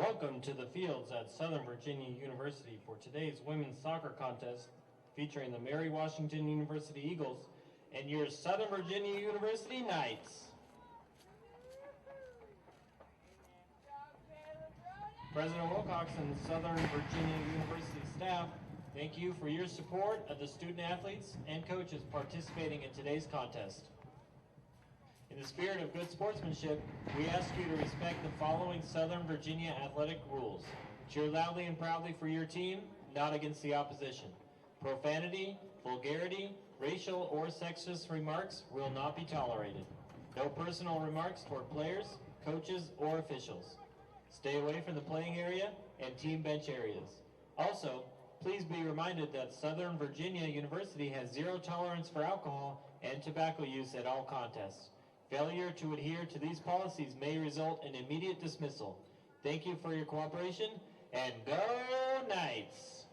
Welcome to the fields at Southern Virginia University for today's women's soccer contest featuring the Mary Washington University Eagles and your Southern Virginia University Knights. President Wilcox and Southern Virginia University staff, thank you for your support of the student athletes and coaches participating in today's contest. In the spirit of good sportsmanship, we ask you to respect the following Southern Virginia athletic rules. Cheer loudly and proudly for your team, not against the opposition. Profanity, vulgarity, racial or sexist remarks will not be tolerated. No personal remarks toward players, coaches, or officials. Stay away from the playing area and team bench areas. Also, please be reminded that Southern Virginia University has zero tolerance for alcohol and tobacco use at all contests. Failure to adhere to these policies may result in immediate dismissal. Thank you for your cooperation, and go Knights!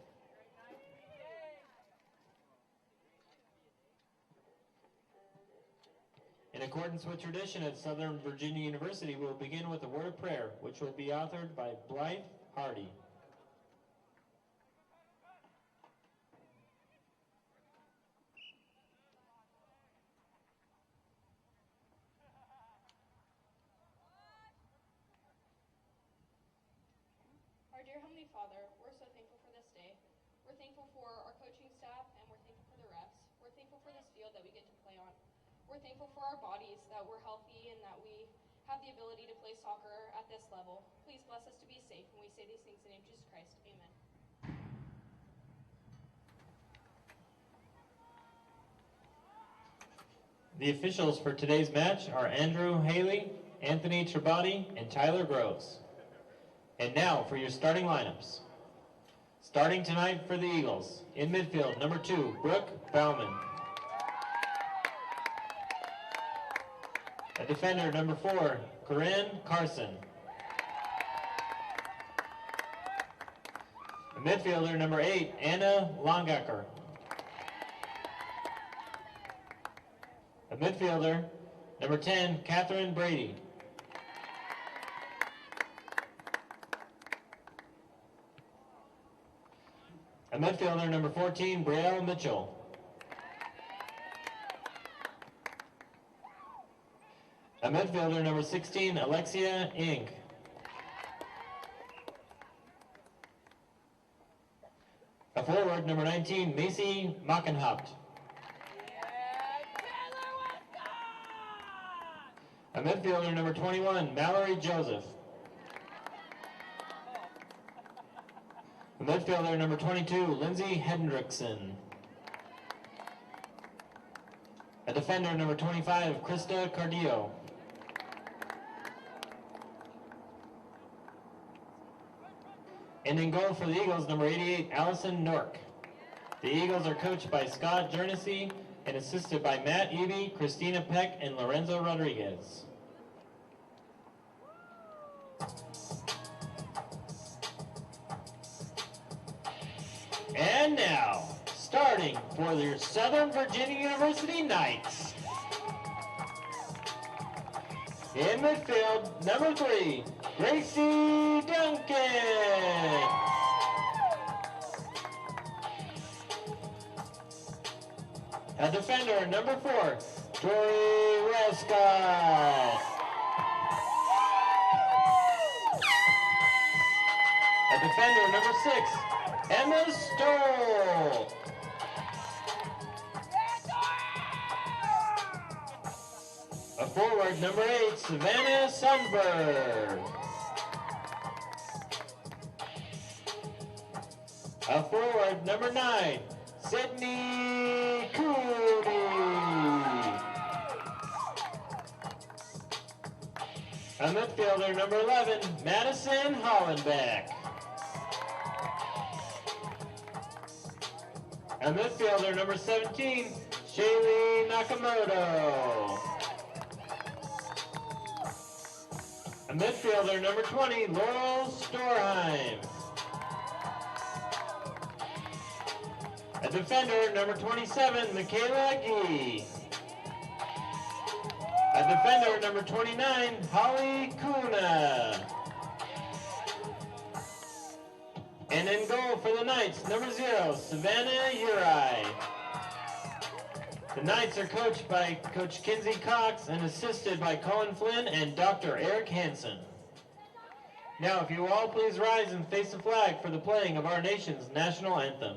In accordance with tradition at Southern Virginia University, we will begin with a word of prayer, which will be authored by Blythe Hardy. Our dear Heavenly Father, we're so thankful for this day. We're thankful for our coaching staff, and we're thankful for the refs. We're thankful for this field that we get to play on. We're thankful for our bodies, that we're healthy and that we have the ability to play soccer at this level. Please bless us to be safe, and we say these things in the name of Jesus Christ. Amen. The officials for today's match are Andrew Haley, Anthony Trabati, and Tyler Groves. And now for your starting lineups. Starting tonight for the Eagles, in midfield, number 2, Brooke Bauman. A defender, number 4, Corinne Carson. A midfielder, number 8, Anna Longacker. A midfielder, number 10, Catherine Brady. A midfielder, number 14, Brielle Mitchell. A midfielder, number 16, Alexia Ing. A forward, number 19, Macy Mockenhaupt. A midfielder, number 21, Mallory Joseph. A midfielder, number 22, Lindsay Hendrickson. A defender, number 25, Krista Cardillo. And in goal for the Eagles, number 88, Allison Nork. The Eagles are coached by Scott Jernessy and assisted by Matt Eby, Christina Peck, and Lorenzo Rodriguez. And now, starting for your Southern Virginia University Knights. In midfield, number 3, Gracie Duncan. A defender, number 4, Tori Westcott. A defender, number 6, Emma Stoll. A forward, number 8, Savannah Sundberg. A forward, number 9, Sydney Cooney. A midfielder, number 11, Madison Hollenbeck. A midfielder, number 17, Shaylee Nakamoto. A midfielder, number 20, Laurel Storheim. A defender, number 27, Michaela Gee. A defender, number 29, Holly Kuna. And in goal for the Knights, number 0, Savannah Uri. The Knights are coached by Coach Kinsey Cox and assisted by Colin Flynn and Dr. Eric Hansen. Now, if you all please rise and face the flag for the playing of our nation's national anthem.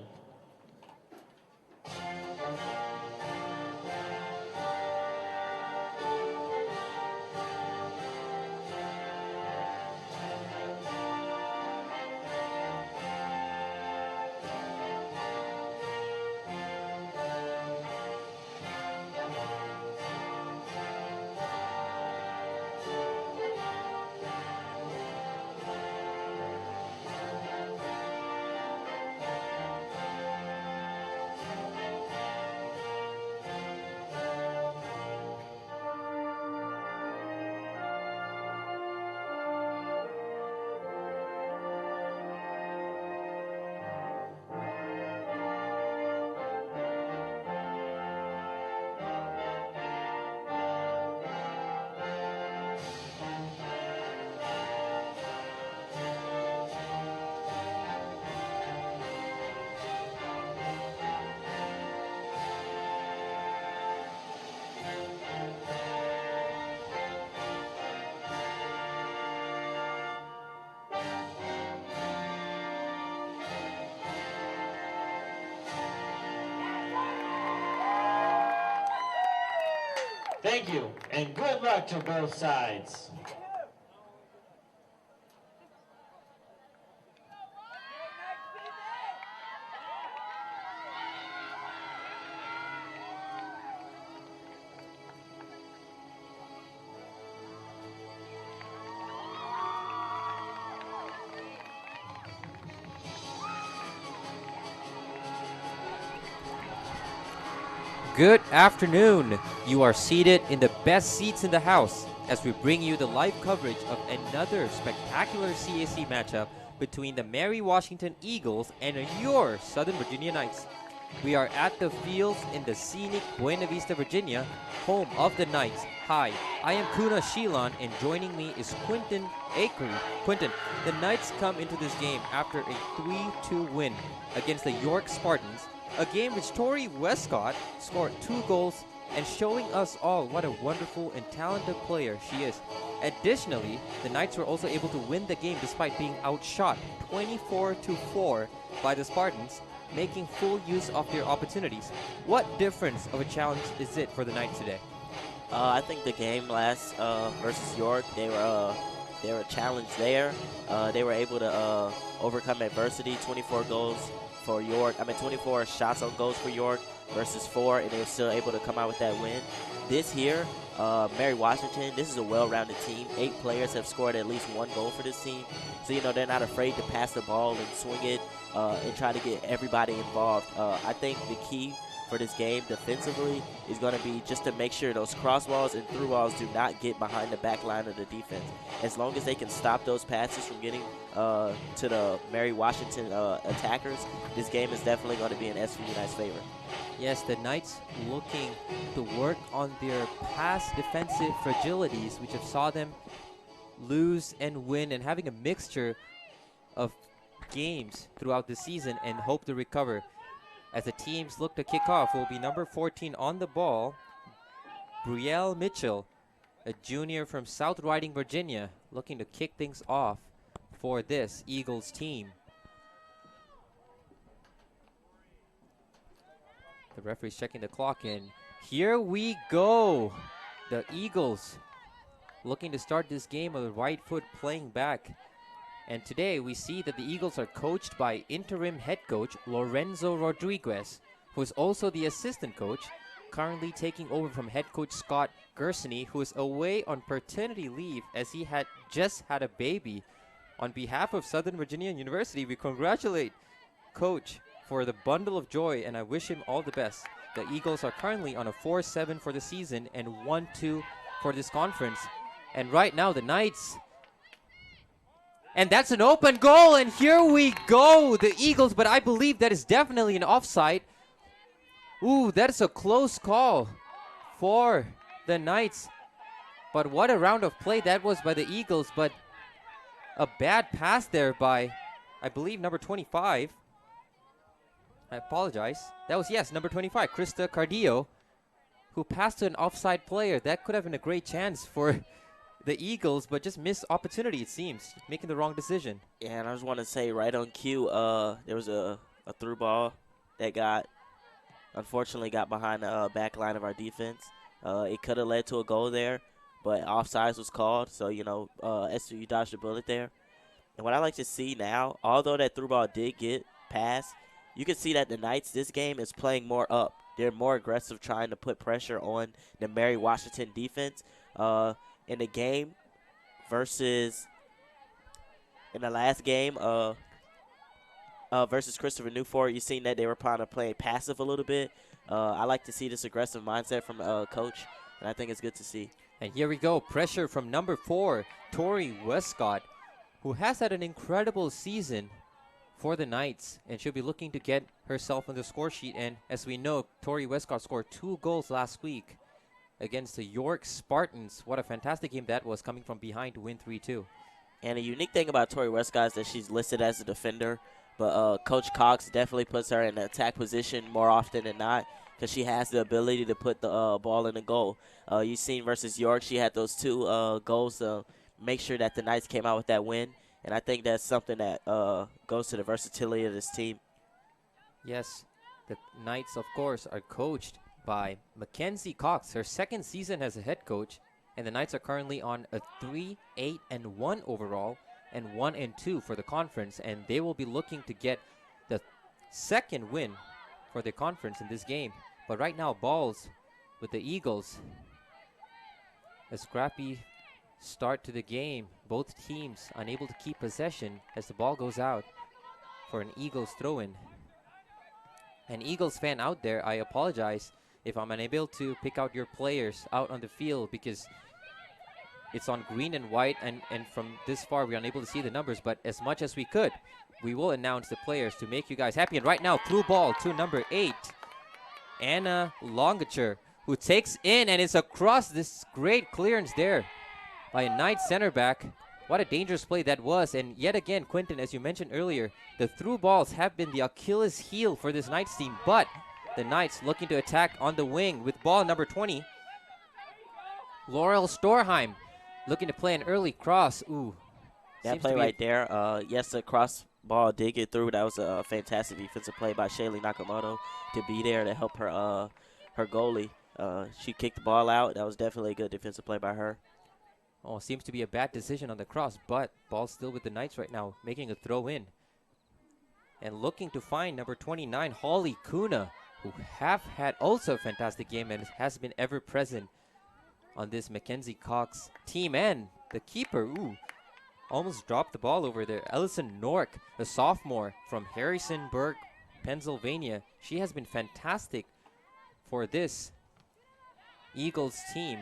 Thank you, and good luck to both sides. Good afternoon. You are seated in the best seats in the house as we bring you the live coverage of another spectacular CAC matchup between the Mary Washington Eagles and your Southern Virginia Knights. We are at the fields in the scenic Buena Vista, Virginia, home of the Knights. Hi, I am Kuna Shilan, and joining me is Quinton Akery. Quinton, the Knights come into this game after a 3-2 win against the York Spartans, a game which Tori Westcott scored 2 goals and showing us all what a wonderful and talented player she is. Additionally, the Knights were also able to win the game despite being outshot 24-4 by the Spartans, making full use of their opportunities. What difference of a challenge is it for the Knights today? I think the game last versus York, they were challenged there. They were able to overcome adversity. 24 goals for York. 24 shots on goals for York versus 4, and they were still able to come out with that win. This here, Mary Washington, this is a well-rounded team. 8 players have scored at least 1 goal for this team. So, they're not afraid to pass the ball and swing it and try to get everybody involved. I think the key for this game defensively is going to be just to make sure those cross balls and through balls do not get behind the back line of the defense. As long as they can stop those passes from getting to the Mary Washington attackers, this game is definitely going to be in SVU Knight's favor. Yes, the Knights looking to work on their past defensive fragilities, which have saw them lose and win, and having a mixture of games throughout the season, and hope to recover. As the teams look to kick off, will be number 14 on the ball, Brielle Mitchell, a junior from South Riding, Virginia, looking to kick things off for this Eagles team. The referee's checking the clock in. Here we go. The Eagles looking to start this game with the right foot playing back. And today we see that the Eagles are coached by interim head coach Lorenzo Rodriguez, who is also the assistant coach, currently taking over from head coach Scott Gersony, who is away on paternity leave as he had just had a baby. On behalf of Southern Virginia University, we congratulate Coach for the bundle of joy, and I wish him all the best. The Eagles are currently on a 4-7 for the season and 1-2 for this conference. And right now the Knights, and that's an open goal, and here we go, the Eagles, but I believe that is definitely an offside. Ooh, that is a close call for the Knights. But what a round of play that was by the Eagles, but a bad pass there by I believe, number 25. I apologize. That was, yes, number 25, Krista Cardillo, who passed to an offside player. That could have been a great chance for the Eagles, but just missed opportunity, it seems, making the wrong decision. Yeah, and I just want to say right on cue, there was a through ball that unfortunately got behind the back line of our defense. It could have led to a goal there, but offsides was called, so, SU dodged a bullet there. And what I like to see now, although that through ball did get passed, you can see that the Knights this game is playing more up. They're more aggressive, trying to put pressure on the Mary Washington defense. In the game versus in the last game versus Christopher Newport, you've seen that they were kind of playing passive a little bit. I like to see this aggressive mindset from coach, and I think it's good to see. And here we go, pressure from number 4, Tori Westcott, who has had an incredible season for the Knights and she'll be looking to get herself on the score sheet. And as we know, Tori Westcott scored 2 goals last week against the York Spartans. What a fantastic game that was, coming from behind to win 3-2. And a unique thing about Tori Westcott is that she's listed as a defender, but Coach Cox definitely puts her in the attack position more often than not because she has the ability to put the ball in the goal. You've seen versus York, she had those 2 goals to make sure that the Knights came out with that win. And I think that's something that goes to the versatility of this team. Yes, the Knights, of course, are coached by Mackenzie Cox, her second season as a head coach. And the Knights are currently on a 3-8-1 overall and 1-2 for the conference. And they will be looking to get the second win for the conference in this game. But right now, balls with the Eagles. A scrappy start to the game. Both teams unable to keep possession as the ball goes out for an Eagles throw-in. An Eagles fan out there, I apologize if I'm unable to pick out your players out on the field because it's on green and white, and from this far we're unable to see the numbers, but as much as we could, we will announce the players to make you guys happy. And right now, through ball to number 8, Anna Longacher, who takes in, and it's across. This great clearance there by a Knights center back. What a dangerous play that was. And yet again, Quinton, as you mentioned earlier, the through balls have been the Achilles heel for this Knights team. But the Knights looking to attack on the wing with ball number 20. Laurel Storheim looking to play an early cross. Ooh. That play right there, yes, the cross ball did get through. That was a fantastic defensive play by Shaylee Nakamoto to be there to help her her goalie. She kicked the ball out. That was definitely a good defensive play by her. Oh, seems to be a bad decision on the cross, but ball still with the Knights right now, making a throw in. And looking to find number 29, Holly Kuna, who have had also a fantastic game and has been ever present on this Mackenzie Cox team. And the keeper, almost dropped the ball over there. Ellison Nork, a sophomore from Harrisonburg, Pennsylvania. She has been fantastic for this Eagles team.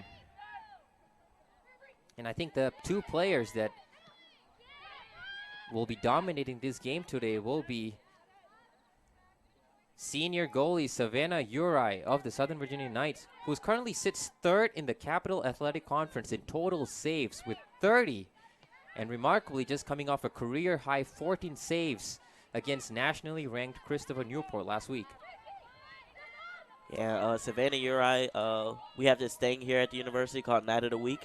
And I think the 2 players that will be dominating this game today will be senior goalie Savannah Uri of the Southern Virginia Knights, who currently sits 3rd in the Capital Athletic Conference in total saves with 30. And remarkably, just coming off a career-high 14 saves against nationally ranked Christopher Newport last week. Yeah, Savannah Uri, we have this thing here at the university called Night of the Week.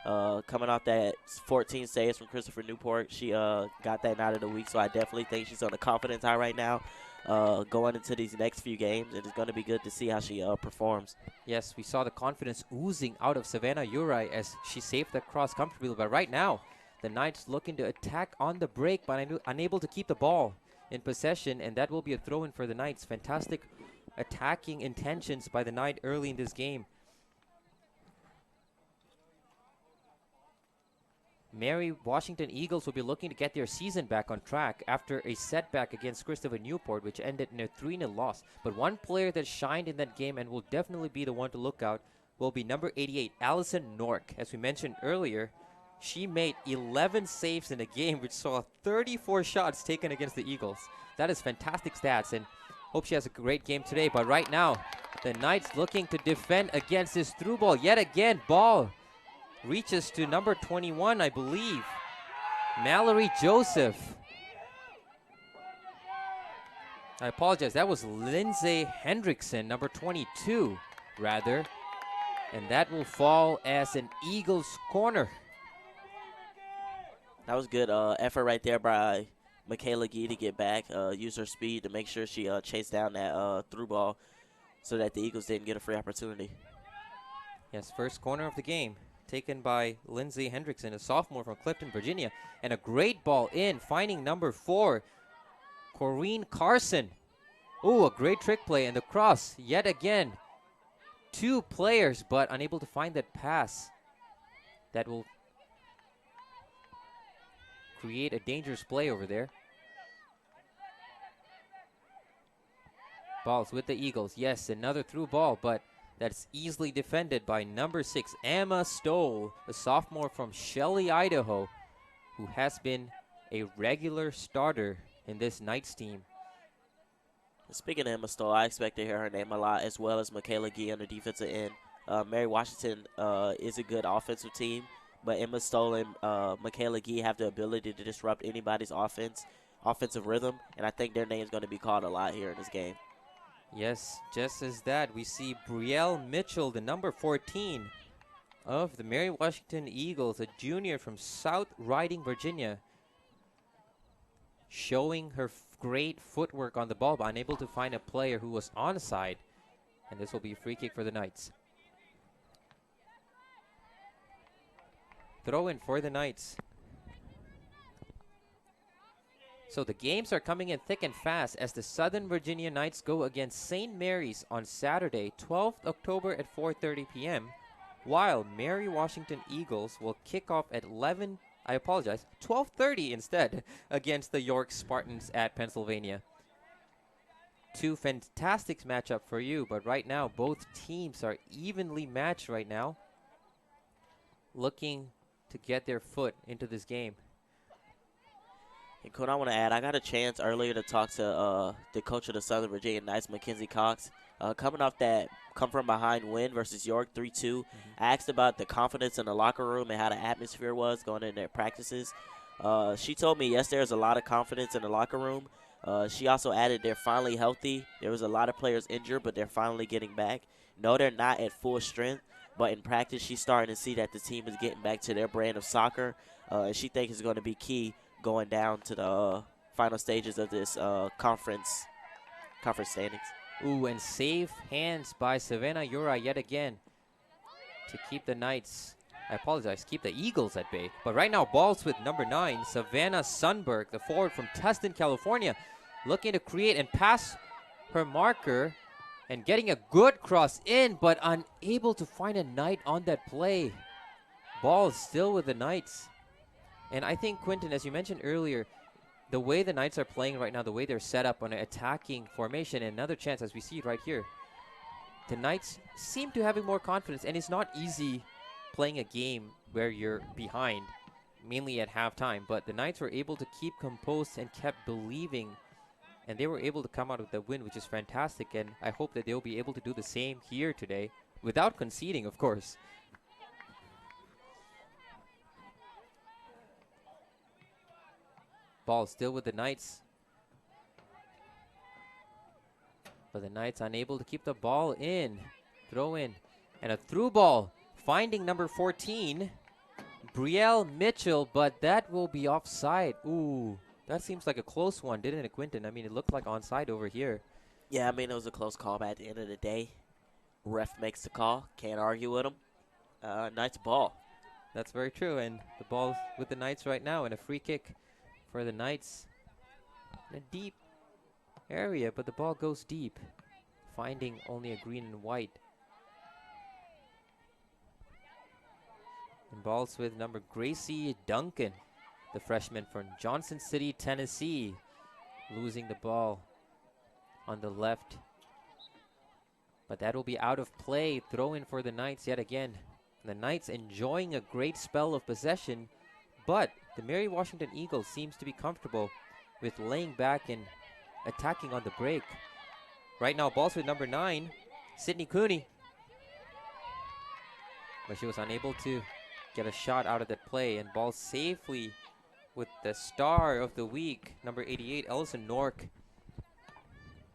Coming off that 14 saves from Christopher Newport, she got that Night of the Week, so I definitely think she's on a confidence high right now going into these next few games, and it's going to be good to see how she performs. Yes, we saw the confidence oozing out of Savannah Uri as she saved that cross comfortably, but right now, the Knights looking to attack on the break, but unable to keep the ball in possession, and that will be a throw-in for the Knights. Fantastic attacking intentions by the Knight early in this game. Mary Washington Eagles will be looking to get their season back on track after a setback against Christopher Newport, which ended in a 3-0 loss. But one player that shined in that game and will definitely be the one to look out will be number 88, Allison Nork. As we mentioned earlier, she made 11 saves in a game, which saw 34 shots taken against the Eagles. That is fantastic stats, and hope she has a great game today. But right now, the Knights looking to defend against this through ball. Yet again, ball reaches to number 21, I believe, Mallory Joseph. I apologize. That was Lindsay Hendrickson, number 22, rather. And that will fall as an Eagles corner. That was good effort right there by Michaela Gee to get back, use her speed to make sure she chased down that through ball so that the Eagles didn't get a free opportunity. Yes, first corner of the game taken by Lindsay Hendrickson, a sophomore from Clifton, Virginia. And a great ball in, finding number 4, Corrine Carson. Ooh, a great trick play, and the cross yet again. 2 players, but unable to find that pass. That will create a dangerous play over there. Balls with the Eagles. Yes, another through ball, but that's easily defended by number 6, Emma Stoll, a sophomore from Shelley, Idaho, who has been a regular starter in this Knights team. Speaking of Emma Stoll, I expect to hear her name a lot, as well as Michaela Gee on the defensive end. Mary Washington is a good offensive team, but Emma Stoll and Michaela Gee have the ability to disrupt anybody's offensive rhythm, and I think their name is going to be called a lot here in this game. Yes, just as that, we see Brielle Mitchell, the number 14 of the Mary Washington Eagles, a junior from South Riding, Virginia, showing her great footwork on the ball, but unable to find a player who was onside. And this will be a free kick for the Knights. Throw in for the Knights. So the games are coming in thick and fast as the Southern Virginia Knights go against St. Mary's on Saturday, 12th October at 4:30 p.m., while Mary Washington Eagles will kick off at 12:30 instead, against the York Spartans at Pennsylvania. 2 fantastic matchup for you, but right now both teams are evenly matched right now, looking to get their foot into this game. And Coach, I want to add, I got a chance earlier to talk to the coach of the Southern Virginia Knights, Mackenzie Cox. Coming off that come-from-behind win versus York 3-2, I asked about the confidence in the locker room and how the atmosphere was going in their practices. She told me, yes, there's a lot of confidence in the locker room. She also added they're finally healthy. There was a lot of players injured, but they're finally getting back. No, they're not at full strength, but in practice, she's starting to see that the team is getting back to their brand of soccer, and she thinks it's going to be key going down to the final stages of this conference standings. Ooh, and safe hands by Savannah Yura yet again to keep the Knights, keep the Eagles at bay. But right now, balls with number 9, Savannah Sundberg, the forward from Tustin, California, looking to create and pass her marker and getting a good cross in, but unable to find a Knight on that play. Ball still with the Knights. And I think, Quinton, as you mentioned earlier, the way the Knights are playing right now, the way they're set up on an attacking formation, and another chance as we see it right here, the Knights seem to have more confidence, and it's not easy playing a game where you're behind, mainly at halftime, but the Knights were able to keep composed and kept believing, and they were able to come out with the win, which is fantastic, and I hope that they'll be able to do the same here today, without conceding, of course. Ball still with the Knights. But the Knights unable to keep the ball in. Throw in. And a through ball. Finding number 14, Brielle Mitchell, but that will be offside. Ooh, that seems like a close one, didn't it, Quinton? I mean, it looked like onside over here. Yeah, I mean, it was a close call, but at the end of the day, ref makes the call. Can't argue with him. Knights ball. That's very true, and the ball with the Knights right now, and a free kick for the Knights in a deep area, but the ball goes deep, finding only a green and white. And balls with number Gracie Duncan, the freshman from Johnson City, Tennessee, losing the ball on the left. But that will be out of play. Throw in for the Knights yet again. The Knights enjoying a great spell of possession, but the Mary Washington Eagles seems to be comfortable with laying back and attacking on the break. Right now, balls with number 9, Sydney Cooney. But she was unable to get a shot out of that play, and ball safely with the star of the week, number 88, Ellison Nork.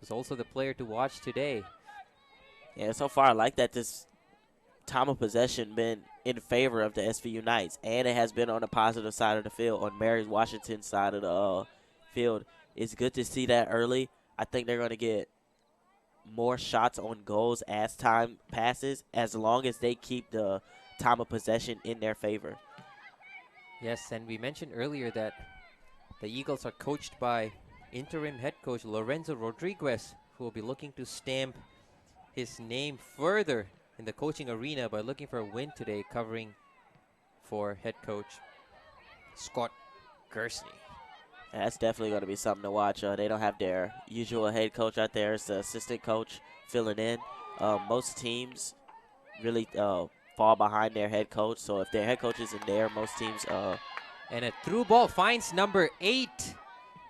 was also the player to watch today. Yeah, so far I like that this time of possession been in favor of the SVU Knights, and it has been on the positive side of the field, on Mary Washington's side of the field. It's good to see that early. I think they're going to get more shots on goals as time passes, as long as they keep the time of possession in their favor. Yes, and we mentioned earlier that the Eagles are coached by interim head coach Lorenzo Rodriguez, who will be looking to stamp his name further in the coaching arena by looking for a win today, covering for head coach Scott Gersney. And that's definitely going to be something to watch. They don't have their usual head coach out there. It's the assistant coach filling in. Most teams really fall behind their head coach. So if their head coach isn't there, most teams And a through ball finds number 8,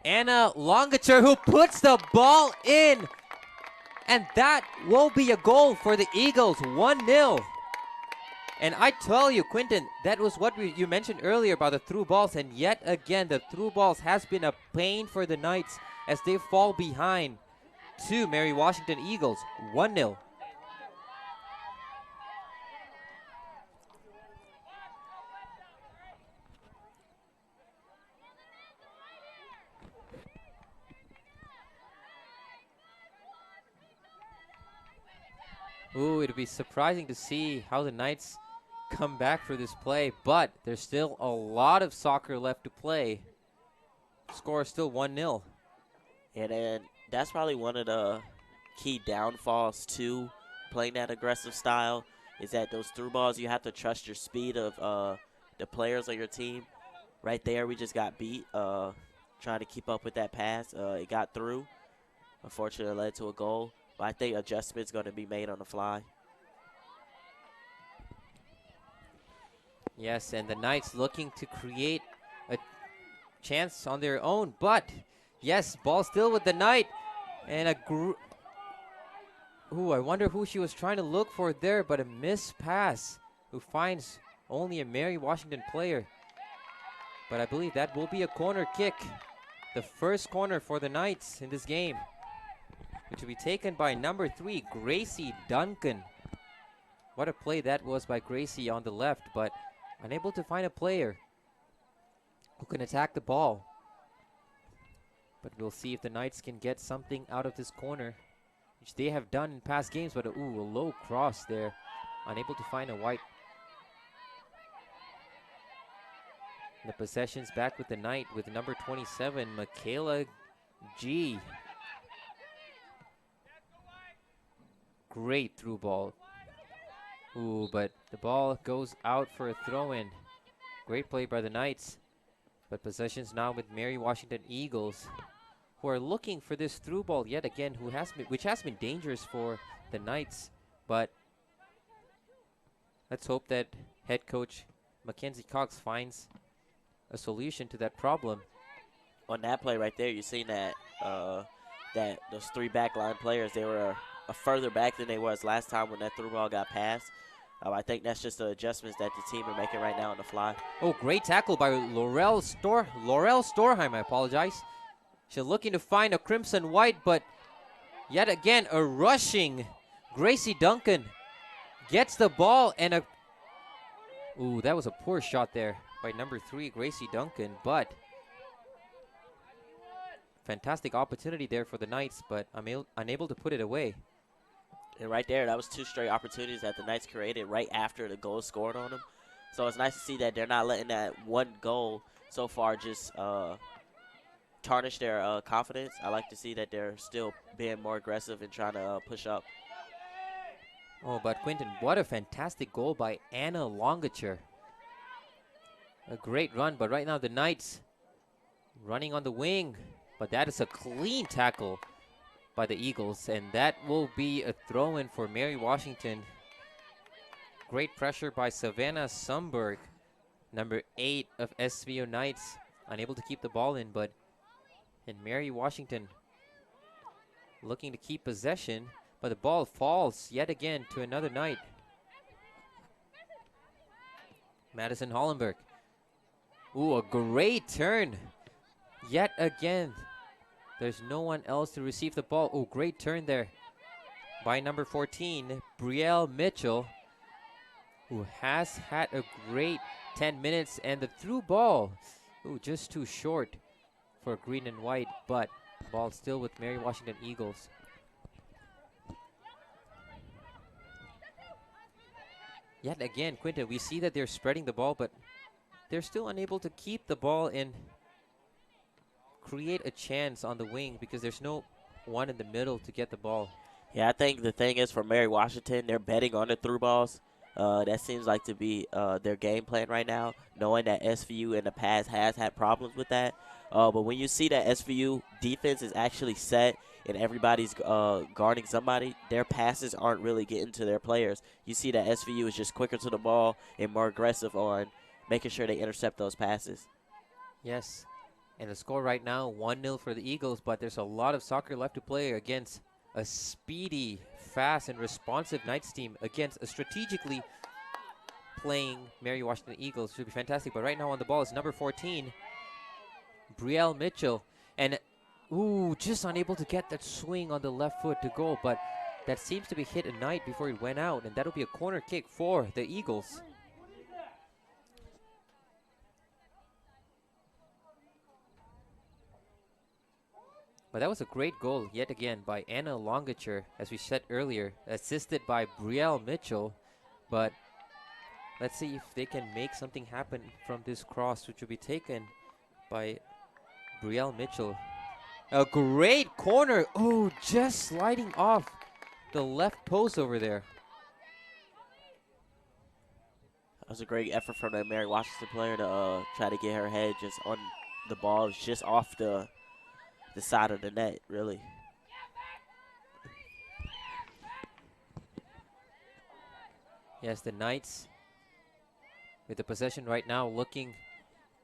Anna Longacher, who puts the ball in. And that will be a goal for the Eagles, 1-0. And I tell you, Quinton, that was what you mentioned earlier about the through balls. And yet again, the through balls has been a pain for the Knights as they fall behind to Mary Washington Eagles, 1-0. Ooh, it'd be surprising to see how the Knights come back for this play, but there's still a lot of soccer left to play. Score is still 1-0. And then that's probably one of the key downfalls to playing that aggressive style, is that those through balls, you have to trust your speed of the players on your team. Right there, we just got beat trying to keep up with that pass. It got through. Unfortunately, it led to a goal. But I think adjustments going to be made on the fly. Yes, and the Knights looking to create a chance on their own, but yes, ball still with the Knight, and I wonder who she was trying to look for there, but a missed pass, who finds only a Mary Washington player. But I believe that will be a corner kick, the first corner for the Knights in this game, which will be taken by number 3, Gracie Duncan. What a play that was by Gracie on the left, but unable to find a player who can attack the ball. But we'll see if the Knights can get something out of this corner, which they have done in past games, but a low cross there. Unable to find a white. The possession's back with the Knight with number 27, Michaela G. Great through ball. But the ball goes out for a throw-in. Great play by the Knights. But possession's now with Mary Washington Eagles, who are looking for this through ball yet again, which has been dangerous for the Knights. But let's hope that head coach Mackenzie Cox finds a solution to that problem. On that play right there, you've seen that that those 3 backline players, they were further back than they was last time when that through ball got passed. I think that's just the adjustments that the team are making right now on the fly. Oh, great tackle by Laurel Storheim, I apologize. She's looking to find a crimson white, but yet again, a rushing Gracie Duncan gets the ball, and that was a poor shot there by number 3, Gracie Duncan, but fantastic opportunity there for the Knights, but unable to put it away. And right there, that was 2 straight opportunities that the Knights created right after the goal scored on them. So it's nice to see that they're not letting that one goal so far just tarnish their confidence. I like to see that they're still being more aggressive and trying to push up. Oh, but Quinton, what a fantastic goal by Anna Longacher. A great run, but right now the Knights running on the wing. But that is a clean tackle by the Eagles, and that will be a throw-in for Mary Washington. Great pressure by Savannah Sumberg, number 8 of SVO Knights, unable to keep the ball in, and Mary Washington looking to keep possession, but the ball falls yet again to another Knight. Madison Hollenberg. A great turn yet again There's no one else to receive the ball. Oh, great turn there by number 14, Brielle Mitchell, who has had a great 10 minutes. And the through ball, just too short for green and white, but ball still with Mary Washington Eagles. Yet again, Quinton, we see that they're spreading the ball, but they're still unable to keep the ball and create a chance on the wing because there's no one in the middle to get the ball. Yeah, I think the thing is for Mary Washington, they're betting on the through balls. That seems like to be their game plan right now, knowing that SVU in the past has had problems with that. But when you see that SVU defense is actually set and everybody's guarding somebody, their passes aren't really getting to their players. You see that SVU is just quicker to the ball and more aggressive on making sure they intercept those passes. Yes, and the score right now, 1-0 for the Eagles, but there's a lot of soccer left to play against a speedy, fast, and responsive Knights team against a strategically playing Mary Washington Eagles. Should be fantastic, but right now on the ball is number 14, Brielle Mitchell, and just unable to get that swing on the left foot to goal, but that seems to be hit a Knight before it went out, and that'll be a corner kick for the Eagles. But that was a great goal yet again by Anna Longacher, as we said earlier, assisted by Brielle Mitchell. But let's see if they can make something happen from this cross, which will be taken by Brielle Mitchell. A great corner. Oh, just sliding off the left post over there. That was a great effort from the Mary Washington player to try to get her head just on the ball, just off the side of the net, really. Yes, the Knights with the possession right now, looking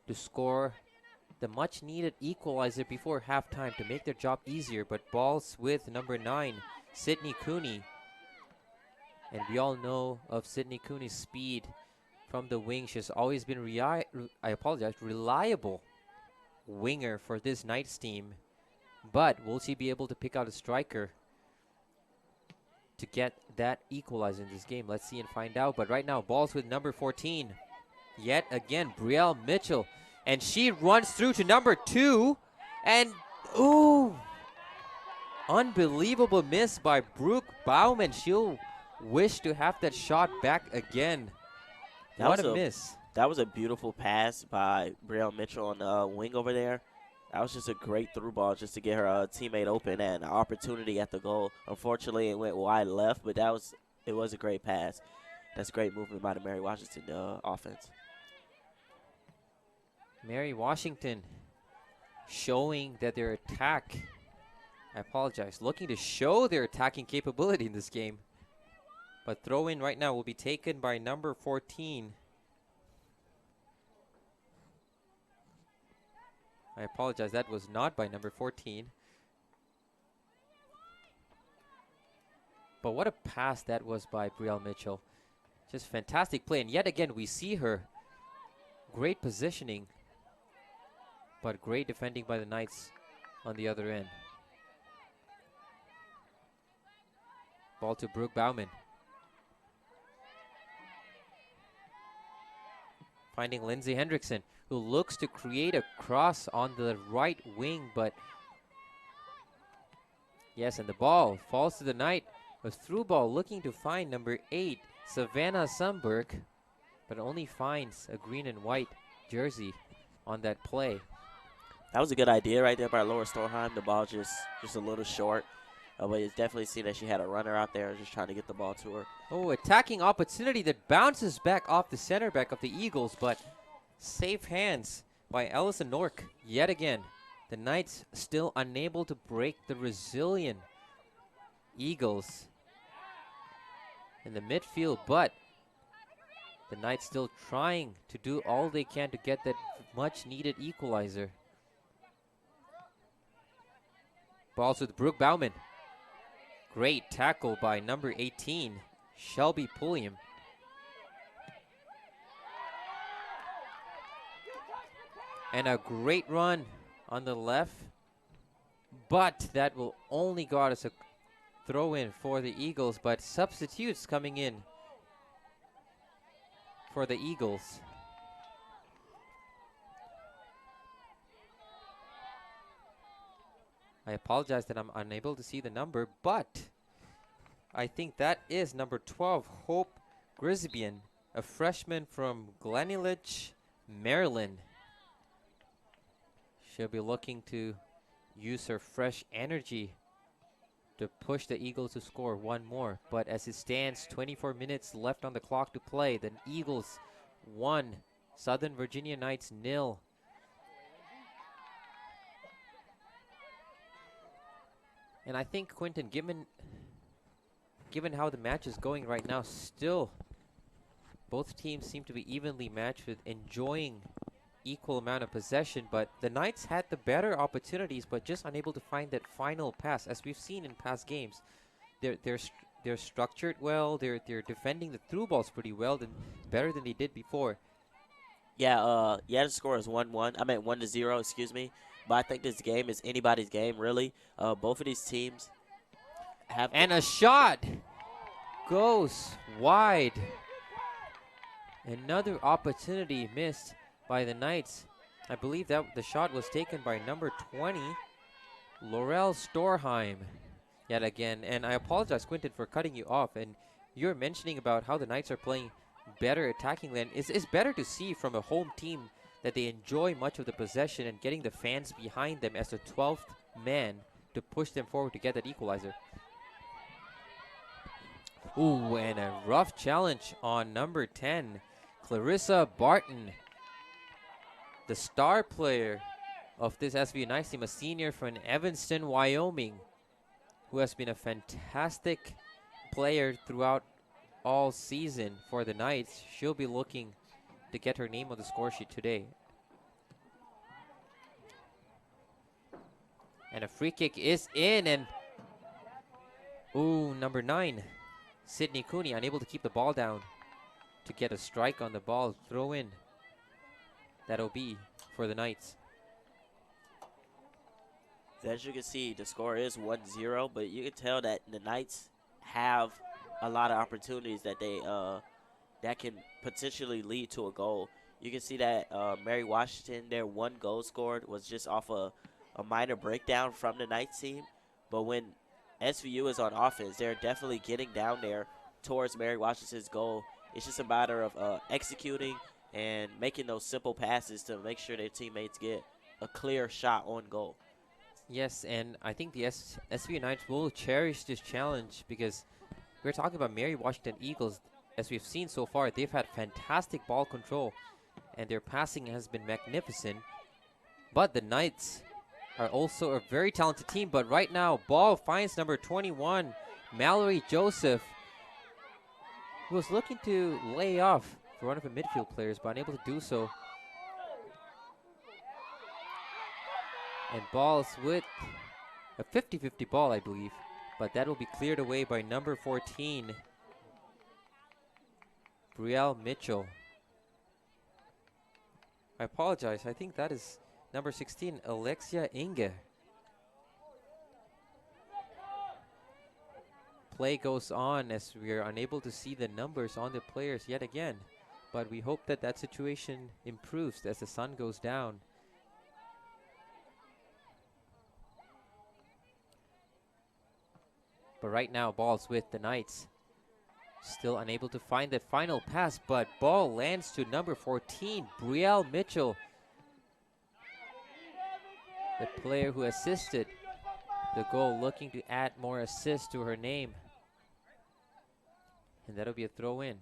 to score the much needed equalizer before halftime to make their job easier, but balls with number 9, Sydney Cooney. And we all know of Sydney Cooney's speed from the wing. She's always been reliable winger for this Knights team. But will she be able to pick out a striker to get that equalizer in this game? Let's see and find out. But right now, balls with number 14. Yet again, Brielle Mitchell. And she runs through to number 2. And, unbelievable miss by Brooke Bauman. She'll wish to have that shot back again. What a miss. That was a beautiful pass by Brielle Mitchell on the wing over there. That was just a great through ball just to get her teammate open and an opportunity at the goal. Unfortunately, it went wide left, but it was a great pass. That's great movement by the Mary Washington offense. Mary Washington showing that their looking to show their attacking capability in this game. But throw in right now will be taken by number 14. I apologize, that was not by number 14. But what a pass that was by Brielle Mitchell. Just fantastic play. And yet again, we see her. Great positioning. But great defending by the Knights on the other end. Ball to Brooke Bauman. Finding Lindsay Hendrickson, who looks to create a cross on the right wing, but yes, and the ball falls to the Knight. A through ball looking to find number 8, Savannah Sundberg, but only finds a green and white jersey on that play. That was a good idea right there by Laura Storheim. The ball just a little short. But it's definitely seen that she had a runner out there just trying to get the ball to her. Oh, attacking opportunity that bounces back off the center back of the Eagles, but safe hands by Allison Nork yet again. The Knights still unable to break the resilient Eagles in the midfield, but the Knights still trying to do all they can to get that much needed equalizer. Balls with Brooke Bauman. Great tackle by number 18, Shelby Pulliam. And a great run on the left but that will only go out as a throw in for the Eagles. But substitutes coming in for the Eagles. I apologize that I'm unable to see the number, but I think that is number 12, Hope Grisbian, a freshman from Glenelg, Maryland. She'll be looking to use her fresh energy to push the Eagles to score one more. But as it stands, 24 minutes left on the clock to play. The Eagles 1, Southern Virginia Knights 0. And I think, Quinton, given how the match is going right now, still both teams seem to be evenly matched with enjoying equal amount of possession, but the Knights had the better opportunities but just unable to find that final pass. As we've seen in past games, they're structured well, they're defending the through balls pretty well, better than they did before. Yeah, the score is 1-1. I meant 1-0, excuse me. But I think this game is anybody's game, really. Both of these teams have... And a shot goes wide. Another opportunity missed by the Knights. I believe that the shot was taken by number 20, Laurel Storheim, yet again. And I apologize, Quinton, for cutting you off. And you're mentioning about how the Knights are playing better attacking land. It's better to see from a home team that they enjoy much of the possession and getting the fans behind them as the 12th man to push them forward to get that equalizer. Ooh, and a rough challenge on number 10, Clarissa Barton, the star player of this SVU Knights team, a senior from Evanston, Wyoming, who has been a fantastic player throughout all season for the Knights. She'll be looking to get her name on the score sheet today. And a free kick is in, and ooh, number 9, Sydney Cooney, unable to keep the ball down to get a strike on the ball. Throw in. That'll be for the Knights. As you can see, the score is 1-0, but you can tell that the Knights have a lot of opportunities that they that can potentially lead to a goal. You can see that Mary Washington, their one goal scored was just off a minor breakdown from the Knights team. But when SVU is on offense, they're definitely getting down there towards Mary Washington's goal. It's just a matter of executing and making those simple passes to make sure their teammates get a clear shot on goal. Yes, and I think the SVU Knights will cherish this challenge because we're talking about Mary Washington Eagles. As we've seen so far, they've had fantastic ball control and their passing has been magnificent. But the Knights are also a very talented team. But right now, ball finds number 21, Mallory Joseph, who was looking to lay off for one of the midfield players, but unable to do so. And balls with a 50-50 ball, I believe. But that will be cleared away by number 14, Brielle Mitchell. I apologize. I think that is number 16, Alexia Inge. Play goes on as we are unable to see the numbers on the players yet again. But we hope that that situation improves as the sun goes down. But right now, ball's with the Knights. Still unable to find that final pass, but ball lands to number 14, Brielle Mitchell, the player who assisted the goal, looking to add more assists to her name. And that'll be a throw in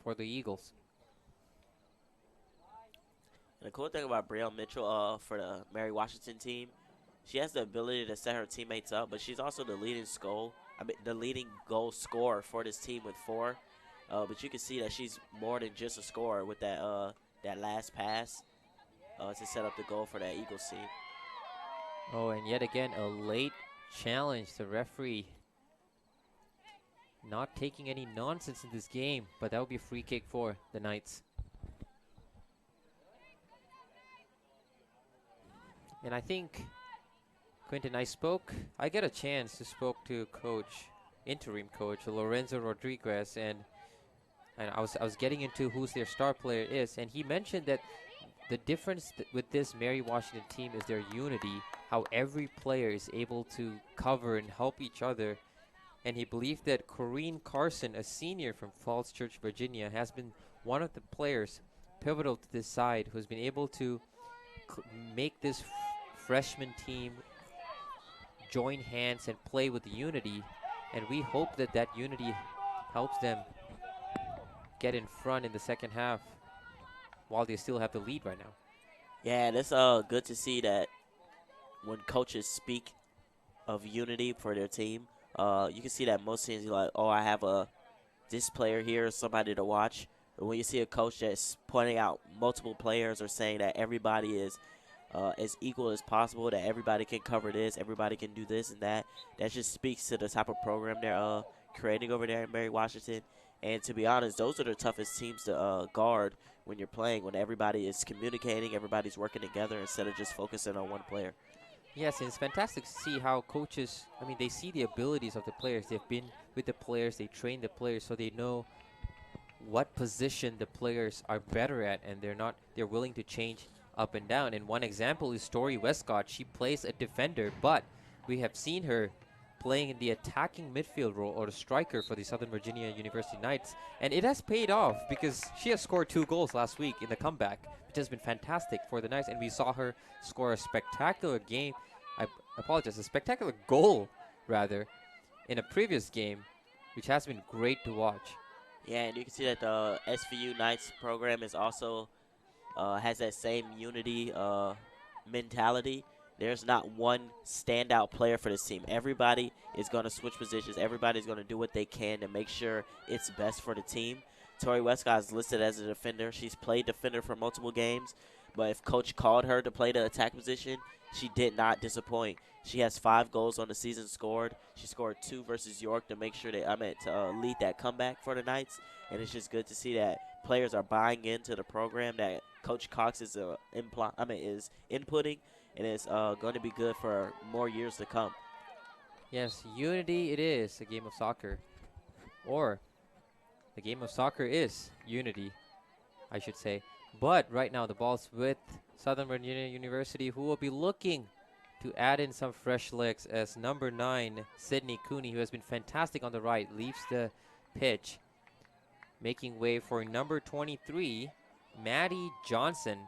for the Eagles. And the cool thing about Brielle Mitchell for the Mary Washington team, she has the ability to set her teammates up, but she's also the leading goal scorer for this team with 4. But you can see that she's more than just a scorer with that last pass to set up the goal for that Eagles team. Oh, and yet again, a late challenge. The referee not taking any nonsense in this game, but that would be a free kick for the Knights. And I think Quentin, I get a chance to spoke to interim coach Lorenzo Rodriguez, and I was getting into who's their star player is, and he mentioned that the difference with this Mary Washington team is their unity, how every player is able to cover and help each other. And he believed that Corrine Carson, a senior from Falls Church, Virginia, has been one of the players pivotal to this side who's been able to make this freshman team join hands and play with unity. And we hope that that unity helps them get in front in the second half while they still have the lead right now. Yeah, and it's good to see that when coaches speak of unity for their team, you can see that most teams are like, oh, I have this player here, somebody to watch. But when you see a coach that's pointing out multiple players or saying that everybody is as equal as possible, that everybody can cover this, everybody can do this and that just speaks to the type of program they're creating over there in Mary Washington. And to be honest, those are the toughest teams to guard when you're playing, when everybody is communicating, everybody's working together instead of just focusing on one player. Yes, and it's fantastic to see how coaches, they see the abilities of the players. They've been with the players, they train the players, so they know what position the players are better at, and they're willing to change up and down. And one example is Story Westcott. She plays a defender, but we have seen her playing in the attacking midfield role or the striker for the Southern Virginia University Knights. And it has paid off because she has scored 2 goals last week in the comeback, which has been fantastic for the Knights. And we saw her score a spectacular a spectacular goal, rather, in a previous game, which has been great to watch. Yeah, and you can see that the SVU Knights program is also has that same unity mentality. There's not one standout player for this team. Everybody is going to switch positions. Everybody's going to do what they can to make sure it's best for the team. Tori Westcott is listed as a defender. She's played defender for multiple games, but if coach called her to play the attack position, she did not disappoint. She has 5 goals on the season scored. She scored 2 versus York to make sure to lead that comeback for the Knights. And it's just good to see that players are buying into the program that Coach Cox is inputting, and it's going to be good for more years to come. Yes, unity it is, a game of soccer. Or the game of soccer is unity, I should say. But right now the ball's with Southern Virginia University, who will be looking to add in some fresh legs as number 9, Sydney Cooney, who has been fantastic on the right, leaves the pitch. Making way for number 23, Maddie Johnson,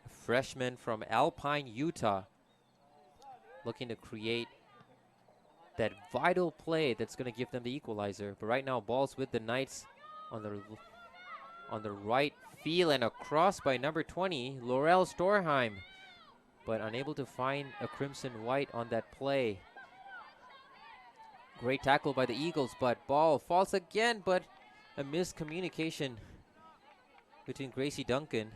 a freshman from Alpine, Utah, looking to create that vital play that's going to give them the equalizer. But right now, ball's with the Knights on the right field, and a cross by number 20, Laurel Storheim, but unable to find a Crimson White on that play. Great tackle by the Eagles, but ball falls again, but a miscommunication between Gracie Duncan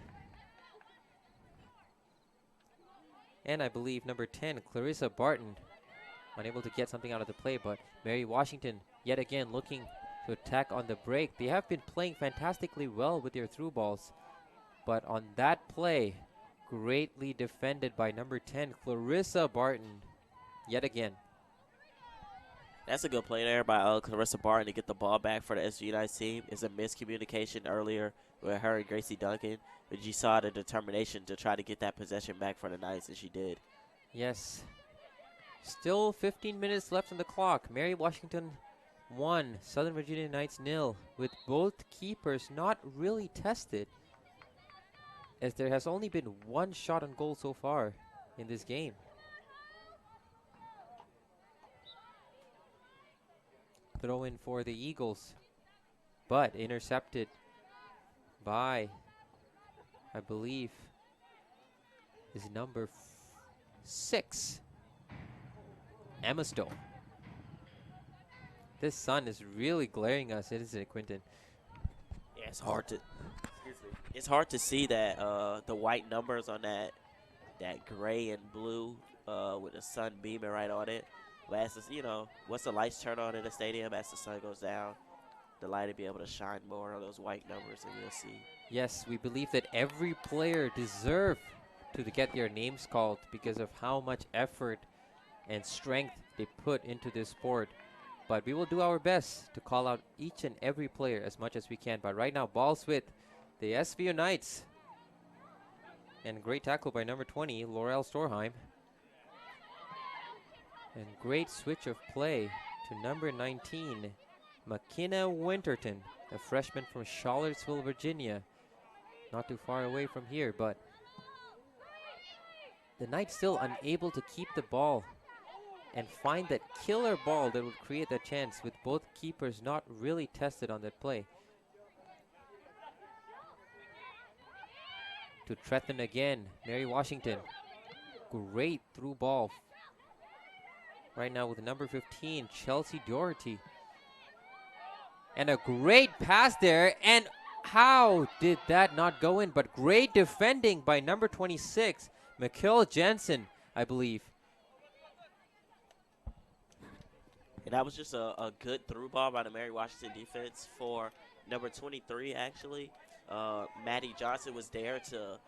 and I believe number 10, Clarissa Barton, unable to get something out of the play. But Mary Washington yet again looking to attack on the break. They have been playing fantastically well with their through balls, but on that play, greatly defended by number 10, Clarissa Barton, yet again. That's a good play there by Clarissa Barton to get the ball back for the SVU Knights team. It's a miscommunication earlier with her and Gracie Duncan, but you saw the determination to try to get that possession back for the Knights, and she did. Yes. Still 15 minutes left on the clock. Mary Washington 1, Southern Virginia Knights 0, with both keepers not really tested, as there has only been 1 shot on goal so far in this game. Throw in for the Eagles, but intercepted by, I believe, is number 6, Emma Stowe. This sun is really glaring us, isn't it, Quentin? Yeah, it's hard to see that the white numbers on that gray and blue with the sun beaming right on it. But as once the lights turn on in the stadium, as the sun goes down, the light will be able to shine more on those white numbers, and you'll see. Yes, we believe that every player deserves to get their names called because of how much effort and strength they put into this sport. But we will do our best to call out each and every player as much as we can. But right now, balls with the SVU Knights. And great tackle by number 20, Laurel Storheim. And great switch of play to number 19, McKenna Winterton, a freshman from Charlottesville, Virginia. Not too far away from here, but the Knights still unable to keep the ball and find that killer ball that would create that chance, with both keepers not really tested on that play. To Tretton again, Mary Washington. Great through ball. Right now with number 15, Chelsea Doherty. And a great pass there, and how did that not go in? But great defending by number 26, Mikkel Jensen, I believe. And that was just a good through ball by the Mary Washington defense for number 23, actually. Maddie Johnson was there to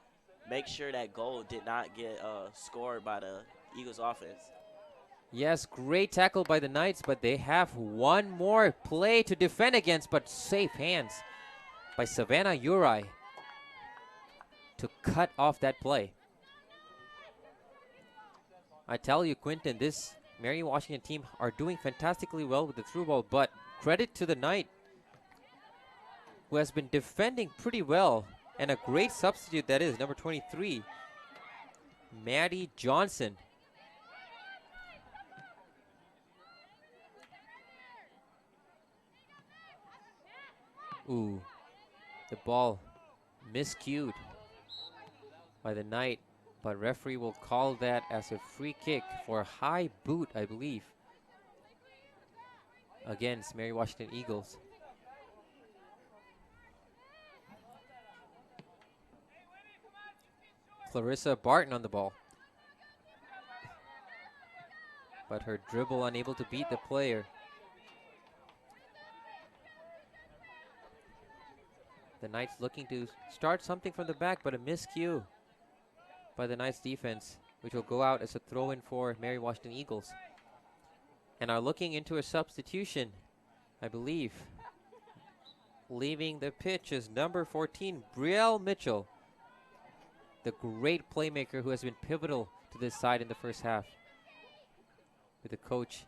make sure that goal did not get scored by the Eagles offense. Yes, great tackle by the Knights, but they have one more play to defend against, but safe hands by Savannah Uri to cut off that play. I tell you, Quinton, this Mary Washington team are doing fantastically well with the through ball, but credit to the Knight, who has been defending pretty well, and a great substitute that is, number 23, Maddie Johnson. Ooh, the ball miscued by the Knight, but referee will call that as a free kick for a high boot, I believe, against Mary Washington Eagles. Clarissa Barton on the ball, but her dribble unable to beat the player. The Knights looking to start something from the back, but a miscue by the Knights defense, which will go out as a throw-in for Mary Washington Eagles. And are looking into a substitution, I believe. Leaving the pitch is number 14, Brielle Mitchell, the great playmaker who has been pivotal to this side in the first half. With the coach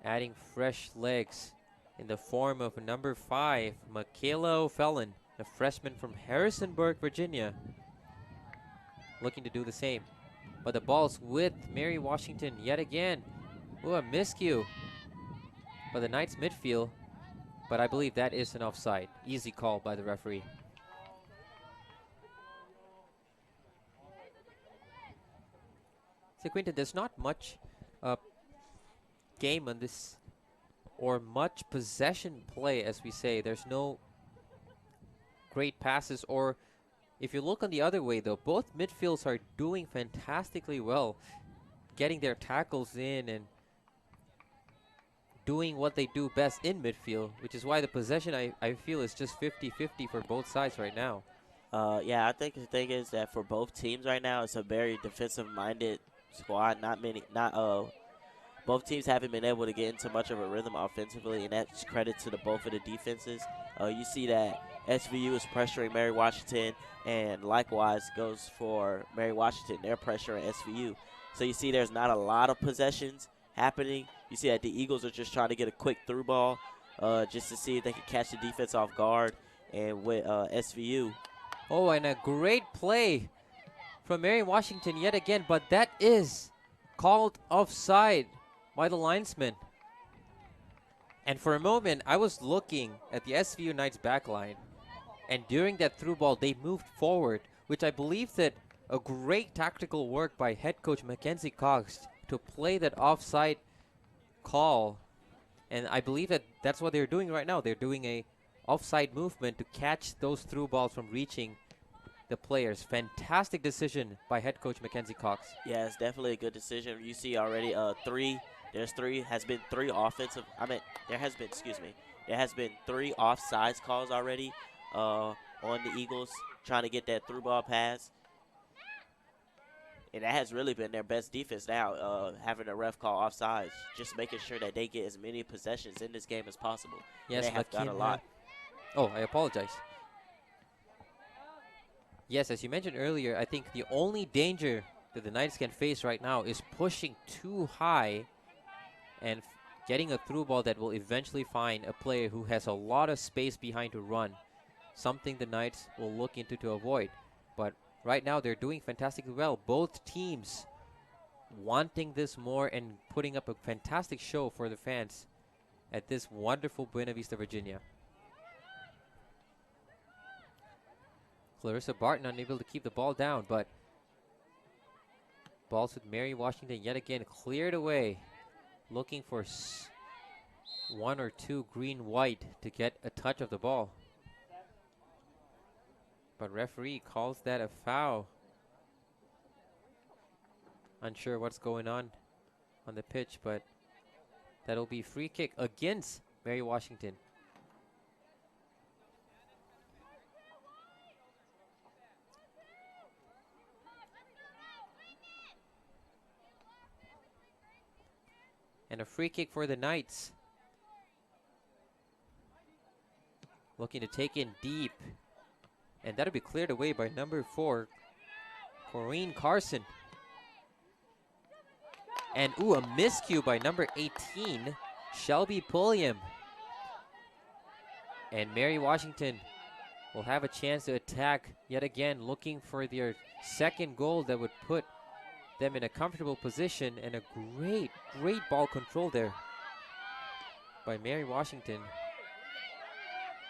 adding fresh legs in the form of number 5, Michaela O'Fallon, a freshman from Harrisonburg, Virginia, looking to do the same. But the ball's with Mary Washington yet again. Ooh, a miscue by the Knights midfield, but I believe that is an offside. Easy call by the referee. So Quinton, there's not much game on this, or much possession play, as we say. There's no great passes, or if you look on the other way though, both midfields are doing fantastically well, getting their tackles in and doing what they do best in midfield, which is why the possession I feel is just 50-50 for both sides right now. Yeah, I think the thing is that for both teams right now, it's a very defensive-minded squad. Both teams haven't been able to get into much of a rhythm offensively, and that's credit to both of the defenses. You see that SVU is pressuring Mary Washington, and likewise goes for Mary Washington. They're pressuring SVU. So you see there's not a lot of possessions happening. You see that the Eagles are just trying to get a quick through ball just to see if they can catch the defense off guard. And with SVU. Oh, and a great play from Mary Washington yet again, but that is called offside by the linesman. And for a moment, I was looking at the SVU Knights backline, and during that through ball, they moved forward, which I believe that a great tactical work by head coach Mackenzie Cox to play that offside call. And I believe that that's what they're doing right now. They're doing a offside movement to catch those through balls from reaching the players. Fantastic decision by head coach Mackenzie Cox. Yeah, it's definitely a good decision. You see already there has been three offsides calls already on the Eagles trying to get that through ball pass. And that has really been their best defense now, having a ref call offsides, just making sure that they get as many possessions in this game as possible. And Yes, they have done a McKenna. lot. Oh, I apologize. Yes, as you mentioned earlier, I think the only danger that the Knights can face right now is pushing too high and getting a through ball that will eventually find a player who has a lot of space behind to run. Something the Knights will look into to avoid. But right now, they're doing fantastically well. Both teams wanting this more and putting up a fantastic show for the fans at this wonderful Buena Vista, Virginia. Clarissa Barton unable to keep the ball down, but balls with Mary Washington yet again cleared away, looking for one or two green-white to get a touch of the ball. But referee calls that a foul. Unsure what's going on the pitch, but that'll be free kick against Mary Washington. And a free kick for the Knights. Looking to take in deep. And that'll be cleared away by number 4, Corrine Carson. And a miscue by number 18, Shelby Pulliam. And Mary Washington will have a chance to attack yet again, looking for their second goal that would put them in a comfortable position, and a great ball control there by Mary Washington,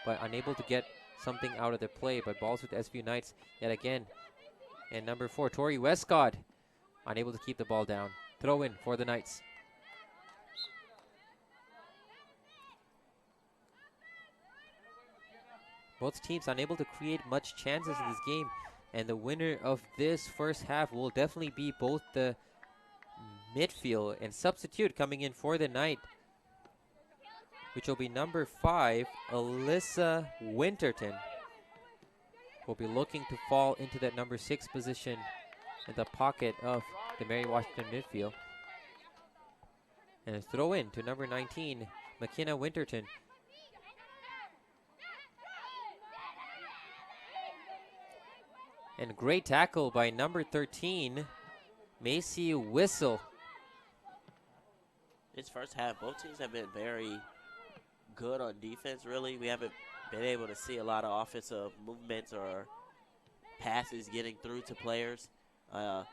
but unable to get something out of the play. But balls with SVU Knights yet again, and number 4, Tori Westcott, unable to keep the ball down. Throw in for the Knights. Both teams unable to create much chances in this game, and the winner of this first half will definitely be both the midfield and substitute coming in for the night, which will be number 5, Alyssa Winterton. Will be looking to fall into that number 6 position in the pocket of the Mary Washington midfield. And a throw in to number 19, McKenna Winterton. And great tackle by number 13, Macy Whistle. This first half, both teams have been very good on defense, really. We haven't been able to see a lot of offensive movements or passes getting through to players. I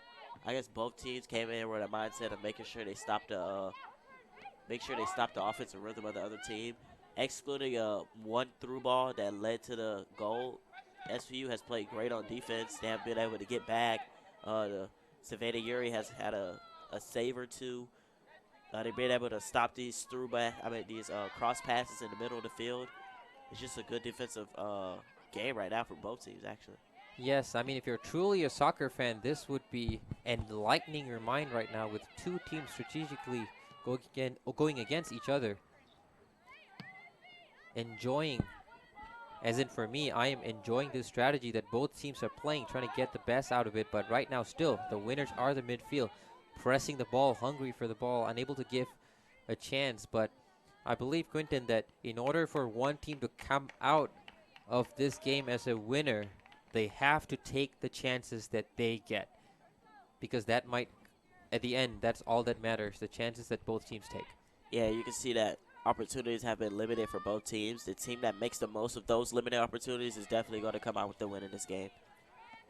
guess both teams came in with a mindset of making sure they stopped the offensive rhythm of the other team. Excluding one through ball that led to the goal, SVU has played great on defense. They have been able to get back. Savannah Yuri has had a save or two. They've been able to stop these cross passes in the middle of the field. It's just a good defensive game right now for both teams, actually. Yes, I mean, if you're truly a soccer fan, this would be enlightening your mind right now with two teams strategically going against each other. Enjoying, as in for me, I am enjoying this strategy that both teams are playing, trying to get the best out of it. But right now, still, the winners are the midfield, pressing the ball, hungry for the ball, unable to give a chance. But I believe, Quinton, that in order for one team to come out of this game as a winner, they have to take the chances that they get. Because that might, at the end, that's all that matters, the chances that both teams take. Yeah, you can see that opportunities have been limited for both teams. The team that makes the most of those limited opportunities is definitely going to come out with the win in this game.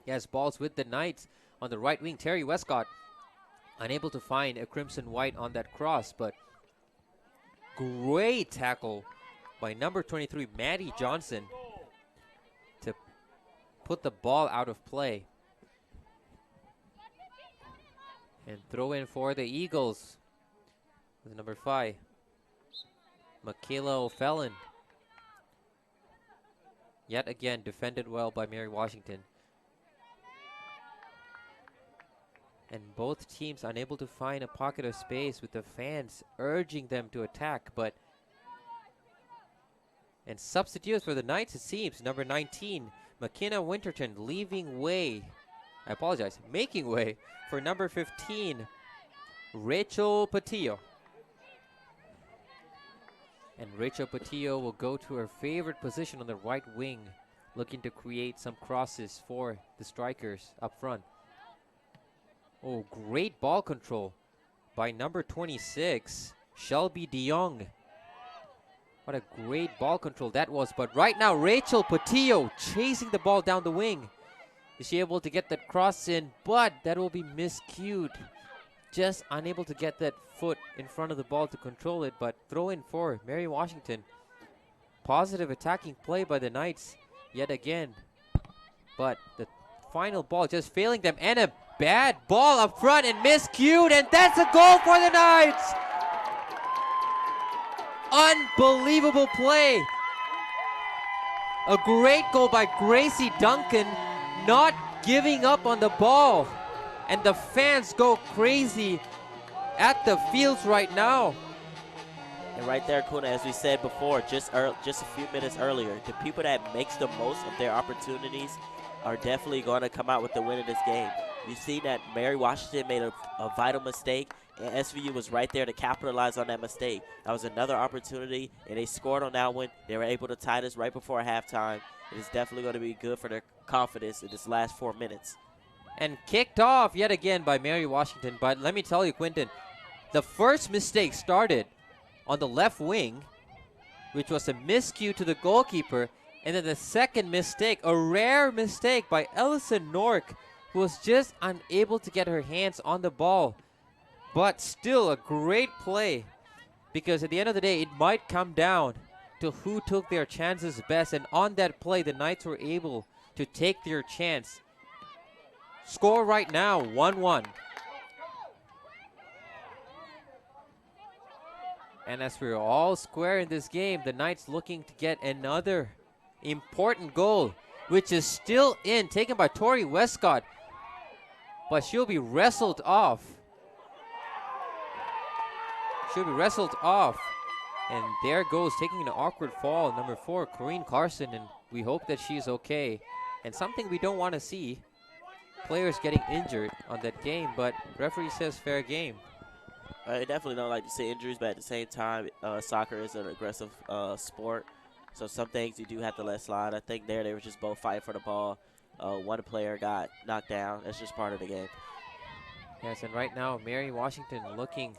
Yes, balls with the Knights on the right wing. Terry Westcott unable to find a crimson white on that cross, but great tackle by number 23, Maddie Johnson, to put the ball out of play. And throw in for the Eagles with number 5, Michaela O'Fallon. Yet again, defended well by Mary Washington. And both teams unable to find a pocket of space with the fans urging them to attack. And substitutes for the Knights, it seems. Number 19, McKenna Winterton, leaving way I apologize, making way for number 15, Rachel Patillo. And Rachel Patillo will go to her favorite position on the right wing, looking to create some crosses for the strikers up front. Oh, great ball control by number 26, Shelby DeYoung. What a great ball control that was. But right now, Rachel Patillo chasing the ball down the wing. Is she able to get that cross in? But that will be miscued. Just unable to get that foot in front of the ball to control it. But throw in for Mary Washington. Positive attacking play by the Knights yet again. But the final ball just failing them. And a bad ball up front and miscued. And that's a goal for the Knights. Unbelievable play. A great goal by Gracie Duncan, not giving up on the ball. And the fans go crazy at the fields right now. And right there, Kuna, as we said before, just a few minutes earlier, the people that makes the most of their opportunities are definitely going to come out with the win of this game. You've seen that Mary Washington made a vital mistake, and SVU was right there to capitalize on that mistake. That was another opportunity, and they scored on that one. They were able to tie this right before halftime. It is definitely going to be good for their confidence in this last 4 minutes. And kicked off yet again by Mary Washington. But let me tell you, Quinton, the first mistake started on the left wing, which was a miscue to the goalkeeper. And then the second mistake, a rare mistake by Ellison Nork, who was just unable to get her hands on the ball. But still a great play, because at the end of the day, it might come down to who took their chances best. And on that play, the Knights were able to take their chance. Score right now, 1-1. And as we're all square in this game, the Knights looking to get another important goal, which is still in, taken by Tori Westcott. But she'll be wrestled off. She'll be wrestled off. And there goes, taking an awkward fall, number 4, Corrine Carson. And we hope that she's okay. And something we don't want to see, players getting injured on that game, but referee says fair game. I definitely don't like to see injuries, but at the same time, soccer is an aggressive sport. So some things you do have to let slide. I think they were just both fighting for the ball. One player got knocked down. That's just part of the game. Yes, and right now, Mary Washington looking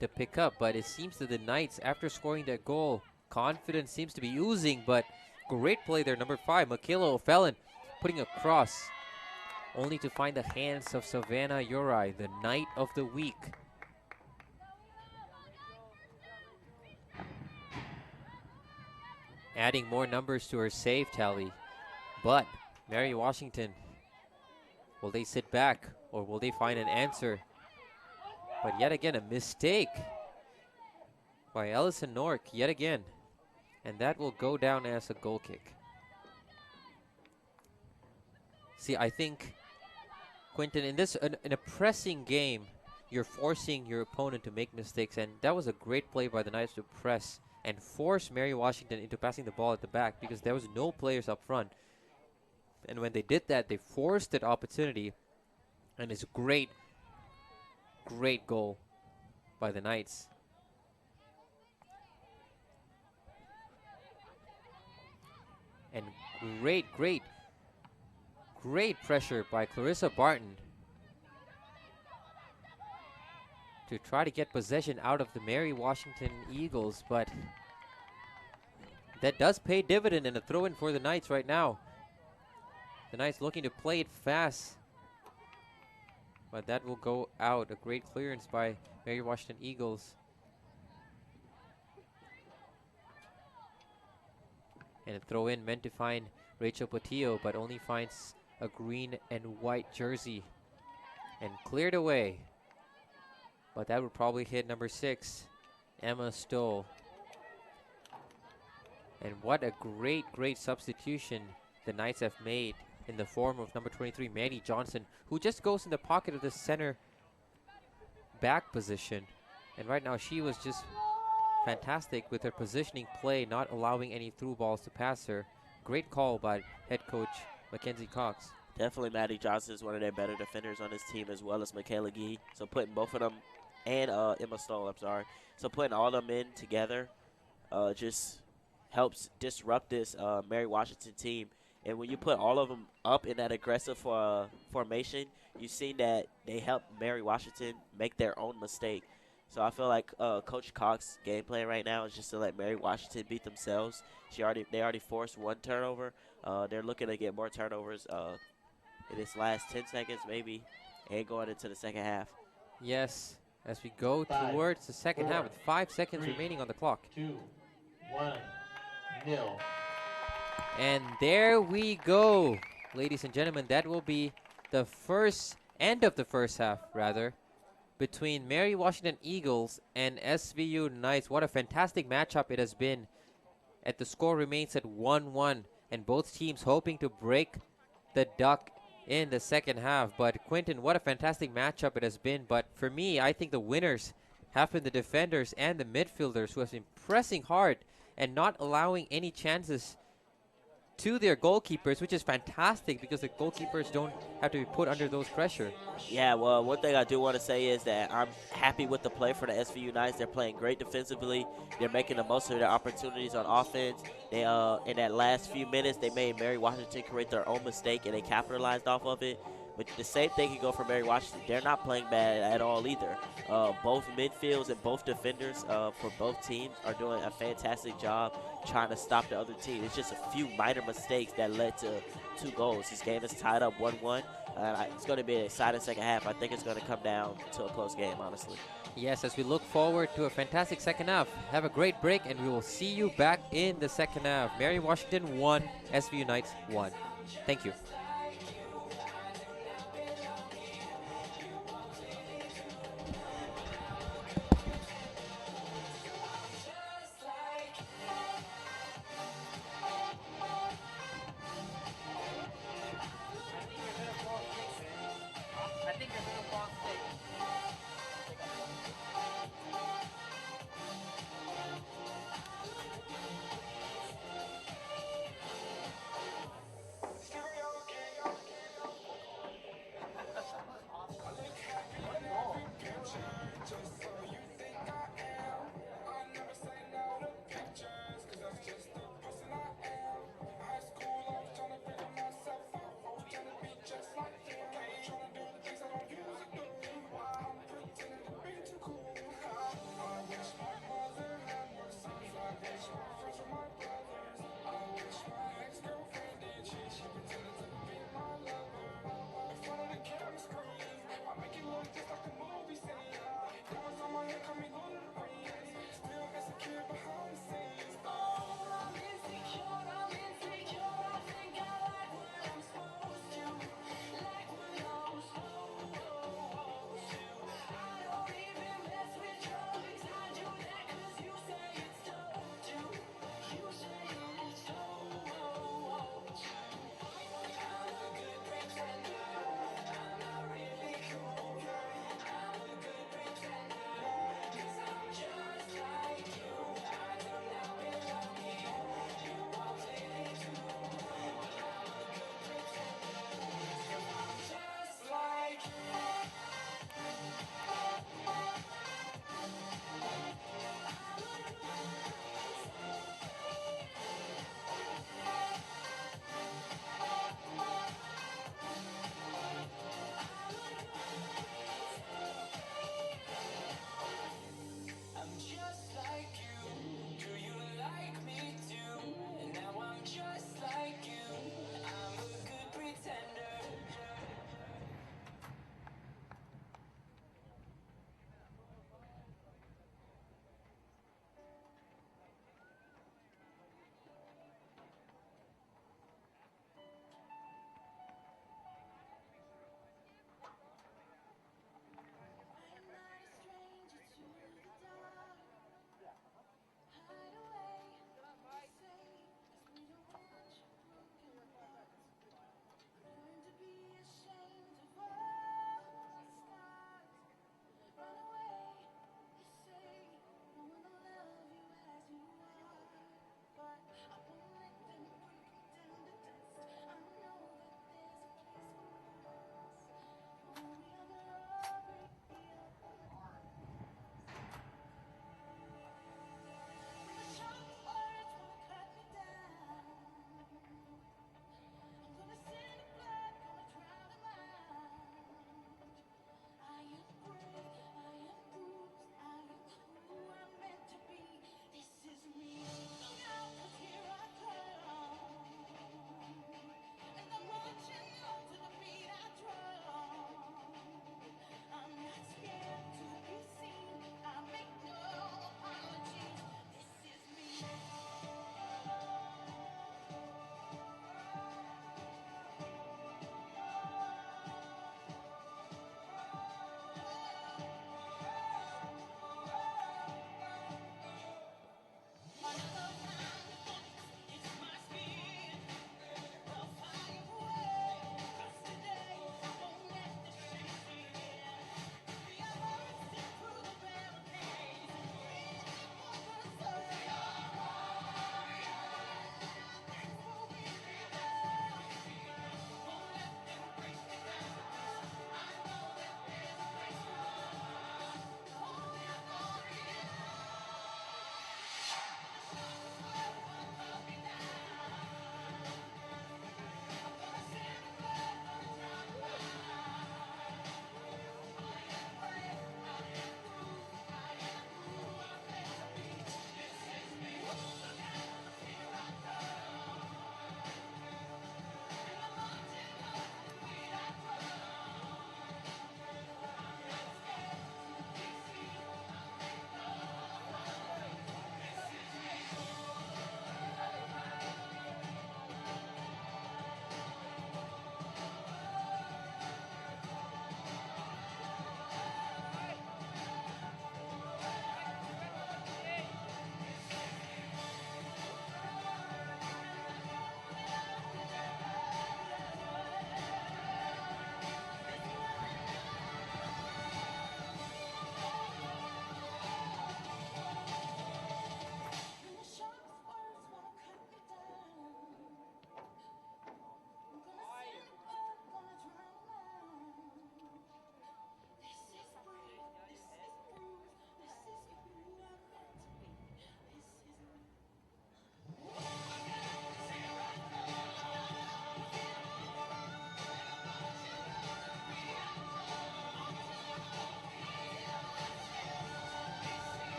to pick up, but it seems that the Knights, after scoring that goal, confidence seems to be oozing, but great play there, number 5, Michaela O'Fallon, putting a cross, only to find the hands of Savannah Uri, the Knight of the Week. Adding more numbers to her save tally, but Mary Washington, will they sit back or will they find an answer? But yet again, a mistake by Ellison Nork, yet again. And that will go down as a goal kick. See, I think, Quinton, in a pressing game, you're forcing your opponent to make mistakes. And that was a great play by the Knights to press and force Mary Washington into passing the ball at the back, because there was no players up front. And when they did that, they forced that opportunity. And it's a great goal by the Knights. And great pressure by Clarissa Barton to try to get possession out of the Mary Washington Eagles, but that does pay dividend, and a throw in for the Knights right now. The Knights looking to play it fast, but that will go out. A great clearance by Mary Washington Eagles. And a throw in meant to find Rachel Patillo, but only finds a green and white jersey and cleared away. But that would probably hit number 6, Emma Stoll. And what a great substitution the Knights have made in the form of number 23, Maddie Johnson, who just goes in the pocket of the center back position. And right now she was just fantastic with her positioning play, not allowing any through balls to pass her. Great call by head coach Mackenzie Cox. Definitely Maddie Johnson is one of their better defenders on this team, as well as Michaela Gee. So putting both of them, and Emma Stoll, I'm sorry. So putting all them in together just helps disrupt this Mary Washington team. And when you put all of them up in that aggressive formation, you've seen that they help Mary Washington make their own mistake. So I feel like Coach Cox's game plan right now is just to let Mary Washington beat themselves. They already forced one turnover. They're looking to get more turnovers in this last 10 seconds maybe, and going into the second half. Yes, as we go 5, towards the second half 4, with 5 seconds 3, remaining on the clock. 2, 1, nil. And there we go, ladies and gentlemen. That will be the first end of the first half, rather, between Mary Washington Eagles and SVU Knights. What a fantastic matchup it has been. And the score remains at 1-1, and both teams hoping to break the duck in the second half. But Quinton, what a fantastic matchup it has been. But for me, I think the winners have been the defenders and the midfielders, who have been pressing hard and not allowing any chances to their goalkeepers, which is fantastic because the goalkeepers don't have to be put under those pressure. Yeah, well, one thing I do want to say is that I'm happy with the play for the SVU Knights. They're playing great defensively. They're making the most of their opportunities on offense. They in that last few minutes, they made Mary Washington create their own mistake, and they capitalized off of it. But the same thing can go for Mary Washington. They're not playing bad at all either. Both midfields and both defenders for both teams are doing a fantastic job trying to stop the other team. It's just a few minor mistakes that led to 2 goals. This game is tied up 1-1. It's going to be an exciting second half. I think it's going to come down to a close game, honestly. Yes, as we look forward to a fantastic second half. Have a great break, and we will see you back in the second half. Mary Washington 1, SVU Knights 1. Thank you.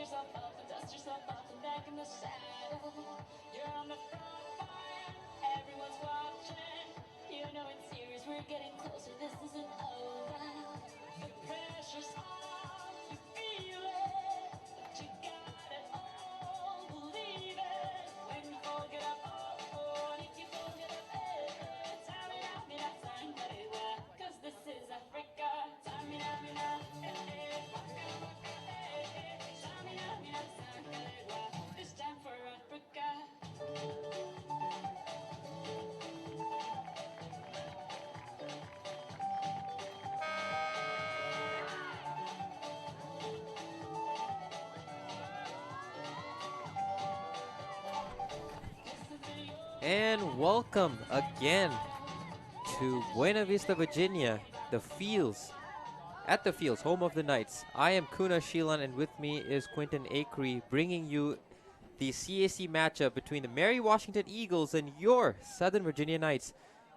yourself up and dust yourself off and back in the saddle. You're on the front line, everyone's watching. You know it's serious, we're getting closer, this isn't over. The pressure's on, you feel it, but you got it all, believe it. When you fold it up, oh, if you fold it up, time it out, me not time, but it will. 'Cause this is Africa, time it out, me now, waka waka, time it out, me not time, but it will. This time for Africa. And welcome again to Buena Vista, Virginia, the Fields. At the Fields, home of the Knights. I am Kuna Sheelan, and with me is Quinton Acree, bringing you the CAC matchup between the Mary Washington Eagles and your Southern Virginia Knights.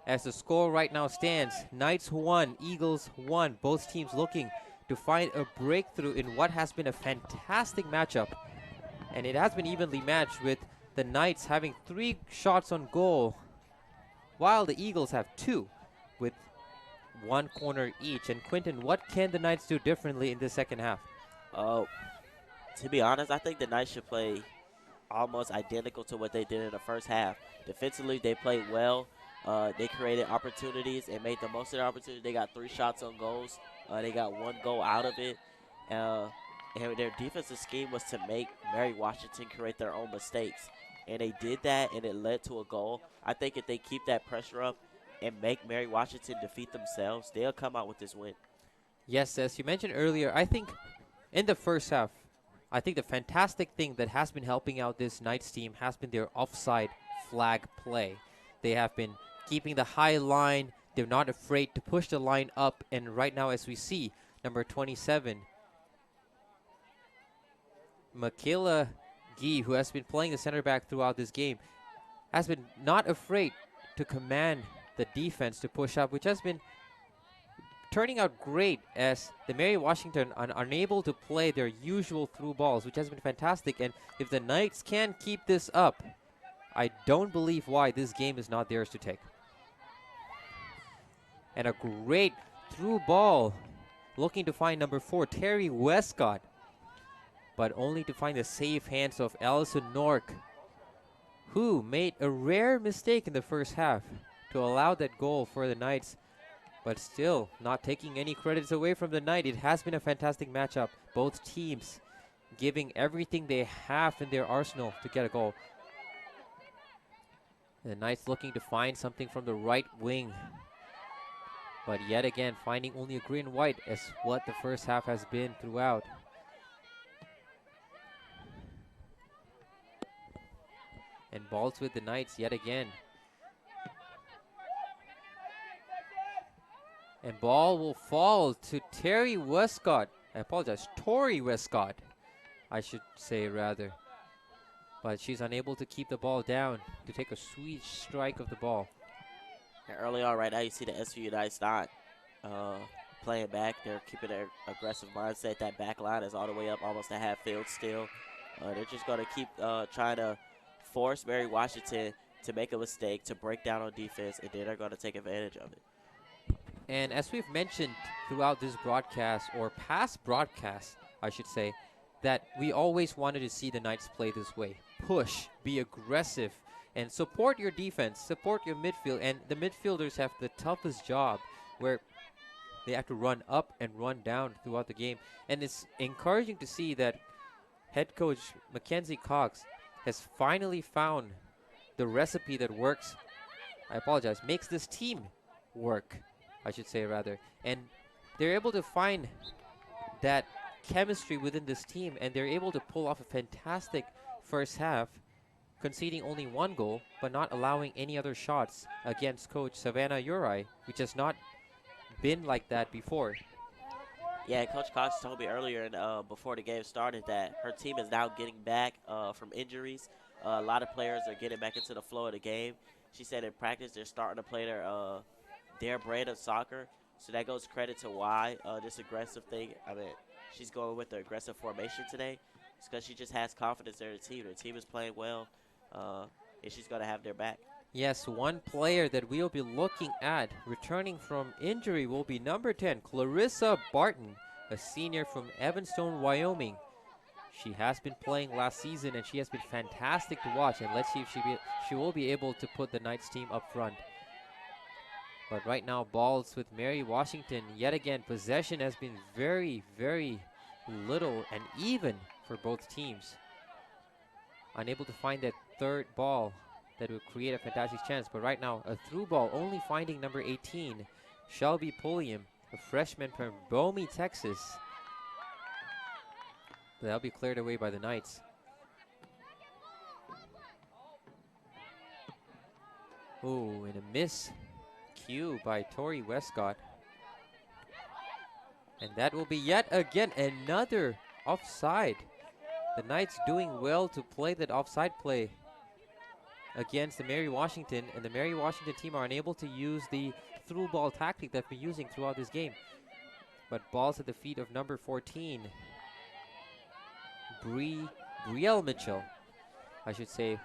As the score right now stands, Knights 1, Eagles 1. Both teams looking to find a breakthrough in what has been a fantastic matchup. And it has been evenly matched, with the Knights having 3 shots on goal, while the Eagles have 2, with 1 corner each. And Quinton, what can the Knights do differently in the second half? To be honest, I think the Knights should play almost identical to what they did in the first half. Defensively, they played well. They created opportunities and made the most of their opportunity. They got 3 shots on goals. They got 1 goal out of it. And their defensive scheme was to make Mary Washington create their own mistakes. And they did that, and it led to a goal. I think if they keep that pressure up and make Mary Washington defeat themselves, they'll come out with this win. Yes, as you mentioned earlier, I think in the first half, I think the fantastic thing that has been helping out this Knights team has been their offside flag play. They have been keeping the high line. They're not afraid to push the line up. And right now, as we see, number 27, Michaela Gee, who has been playing the center back throughout this game, has been not afraid to command the defense to push up, which has been turning out great, as the Mary Washington are unable to play their usual through balls, which has been fantastic. And if the Knights can keep this up, I don't believe why this game is not theirs to take. And a great through ball, looking to find number 4, Terry Westcott, but only to find the safe hands of Allison Nork, who made a rare mistake in the first half to allow that goal for the Knights. But still, not taking any credits away from the Knight. It has been a fantastic matchup. Both teams giving everything they have in their arsenal to get a goal. The Knights looking to find something from the right wing, but yet again finding only a green and white, as what the first half has been throughout. And balls with the Knights yet again. And ball will fall to Terry Westcott. I apologize, Tori Westcott, I should say rather. But she's unable to keep the ball down to take a sweet strike of the ball. And early on right now, you see the SVU Knights not playing back. They're keeping their aggressive mindset. That back line is all the way up almost at half field still. They're just going to keep trying to force Mary Washington to make a mistake, to break down on defense, and then they're going to take advantage of it. And as we've mentioned throughout this broadcast, or past broadcasts, I should say, that we always wanted to see the Knights play this way. Push, be aggressive, and support your defense, support your midfield. And the midfielders have the toughest job, where they have to run up and run down throughout the game. And it's encouraging to see that head coach Mackenzie Cox has finally found the recipe that works. I apologize, makes this team work, I should say rather. And they're able to find that chemistry within this team, and they're able to pull off a fantastic first half, conceding only 1 goal, but not allowing any other shots against coach Savannah Uri, which has not been like that before. Yeah, Coach Cox told me earlier before the game started that her team is now getting back from injuries. A lot of players are getting back into the flow of the game. She said in practice they're starting to play their brand of soccer. So that goes credit to why this aggressive thing. I mean, she's going with the aggressive formation today. It's because she just has confidence in her team. Her team is playing well, and she's going to have their back. Yes, one player that we'll be looking at returning from injury will be number 10, Clarissa Barton, a senior from Evanston, Wyoming. She has been playing last season, and she has been fantastic to watch. And let's see if she will be able to put the Knights team up front. But right now, balls with Mary Washington. Yet again, possession has been very, very little and even for both teams. Unable to find that third ball that would create a fantastic chance. But right now, a through ball only finding number 18, Shelby Pulliam, a freshman from Bomi, Texas. That'll be cleared away by the Knights. Ooh, and a miss cue by Tori Westcott. And that will be yet again another offside. The Knights doing well to play that offside play against the Mary Washington, and the Mary Washington team are unable to use the through ball tactic they've been using throughout this game. But balls at the feet of number 14, Brielle Mitchell, I should say,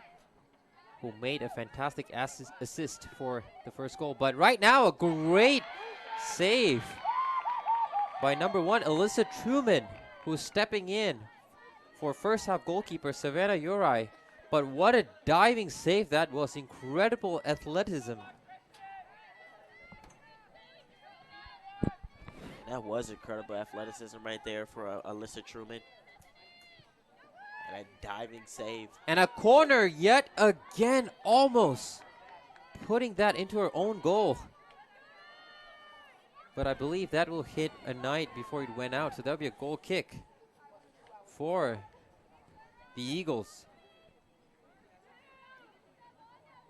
who made a fantastic assist for the first goal. But right now, a great save by number 1, Alyssa Truman, who's stepping in for first half goalkeeper Savannah Uri. But what a diving save that was. Incredible athleticism. That was incredible athleticism right there for Alyssa Truman. And a diving save. And a corner yet again, almost putting that into her own goal. But I believe that will hit a Knight before it went out. So that'll be a goal kick for the Eagles.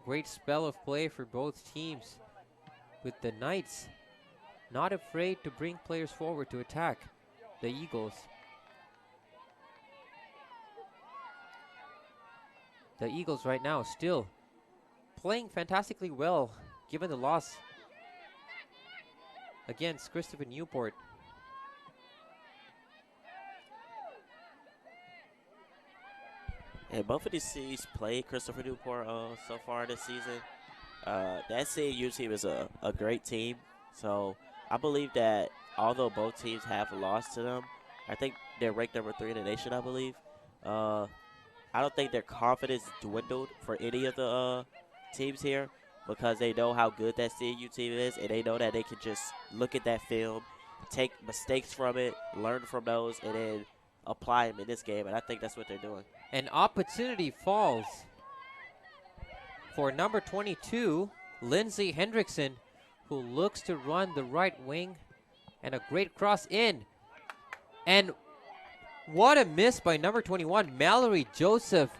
Great spell of play for both teams, with the Knights not afraid to bring players forward to attack the Eagles. The Eagles right now still playing fantastically well given the loss against Christopher Newport. And both of these teams played Christopher Newport so far this season. That CAU team is a great team. So I believe that although both teams have lost to them, I think they're ranked number 3 in the nation, I believe. I don't think their confidence dwindled for any of the teams here, because they know how good that CAU team is, and they know that they can just look at that film, take mistakes from it, learn from those, and then apply them in this game. And I think that's what they're doing. An opportunity falls for number 22, Lindsay Hendrickson, who looks to run the right wing, and a great cross in. And what a miss by number 21, Mallory Joseph.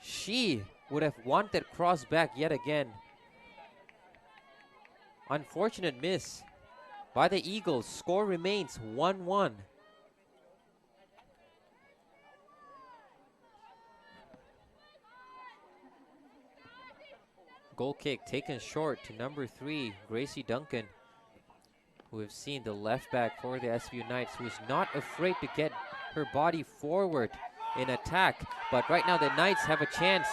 She would have wanted that cross back yet again. Unfortunate miss by the Eagles. Score remains 1-1. Goal kick taken short to number 3, Gracie Duncan, who we've seen the left back for the SVU Knights, who is not afraid to get her body forward in attack. But right now the Knights have a chance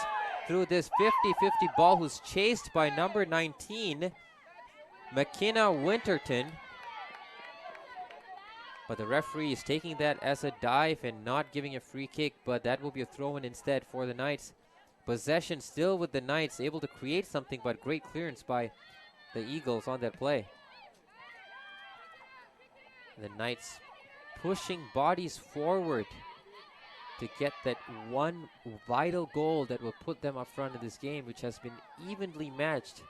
through this 50-50 ball, who's chased by number 19, McKenna Winterton. But the referee is taking that as a dive and not giving a free kick, but that will be a throw-in instead for the Knights. Possession still with the Knights, able to create something, but great clearance by the Eagles on that play. The Knights pushing bodies forward to get that one vital goal that will put them up front in this game, which has been evenly matched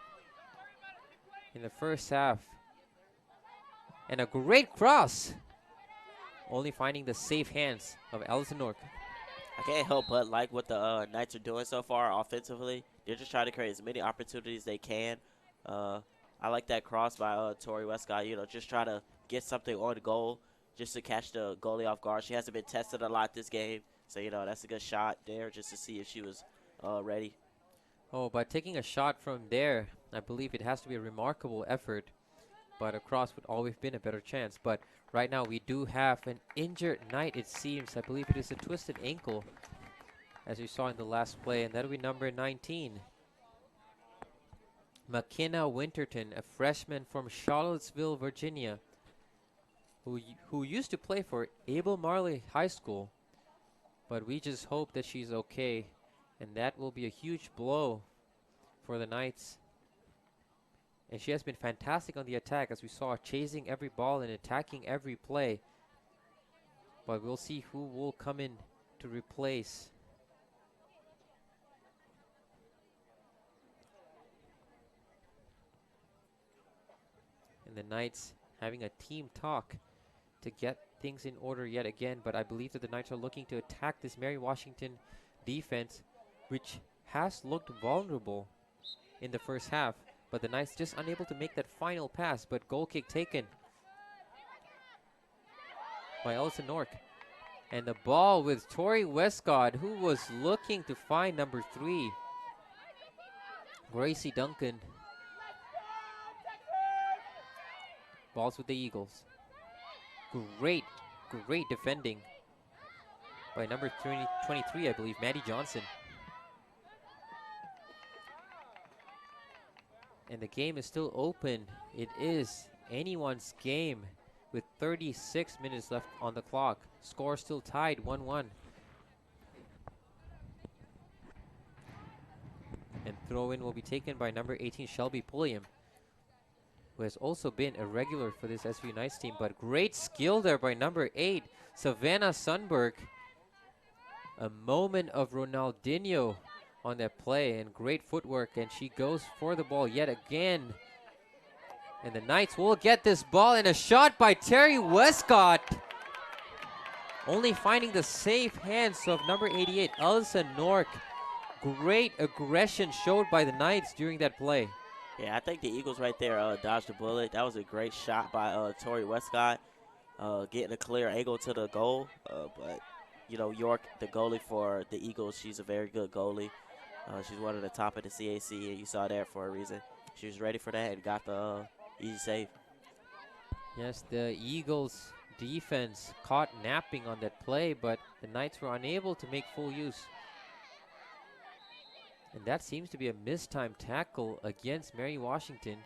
in the first half. And a great cross, only finding the safe hands of Allison Nork. I can't help but like what the Knights are doing so far offensively. They're just trying to create as many opportunities they can. I like that cross by Tori Westcott, just try to get something on goal just to catch the goalie off guard. She hasn't been tested a lot this game, so, that's a good shot there just to see if she was ready. Oh, by taking a shot from there, I believe it has to be a remarkable effort. but a cross would always been a better chance. But right now we do have an injured Knight, it seems. I believe it is a twisted ankle, as we saw in the last play, and that'll be number 19. McKenna Winterton, a freshman from Charlottesville, Virginia, who used to play for Abel Marley High School, but we just hope that she's okay, and that will be a huge blow for the Knights. And she has been fantastic on the attack, as we saw, chasing every ball and attacking every play. But we'll see who will come in to replace. And the Knights having a team talk to get things in order yet again, but I believe that the Knights are looking to attack this Mary Washington defense, which has looked vulnerable in the first half, but the Knights just unable to make that final pass. But goal kick taken by Ellison Nork, and the ball with Tori Westcott, who was looking to find number 3, Gracie Duncan. Balls with the Eagles. Great defending by number 23, I believe, Maddie Johnson. And the game is still open. It is anyone's game with 36 minutes left on the clock. Score still tied 1-1. And throw-in will be taken by number 18, Shelby Pulliam, who has also been a regular for this SVU Knights team. But great skill there by number 8, Savannah Sundberg. A moment of Ronaldinho on that play, and great footwork, and she goes for the ball yet again. And the Knights will get this ball, and a shot by Terry Westcott. Only finding the safe hands of number 88, Ellison Nork. Great aggression showed by the Knights during that play. Yeah, I think the Eagles right there dodged the bullet. That was a great shot by Tori Westcott, getting a clear angle to the goal. But, you know, York, the goalie for the Eagles, she's a very good goalie. She's one of the top of the CAC, and you saw that for a reason. She was ready for that and got the easy save. Yes, the Eagles defense caught napping on that play, but the Knights were unable to make full use. And that seems to be a mistimed tackle against Mary Washington.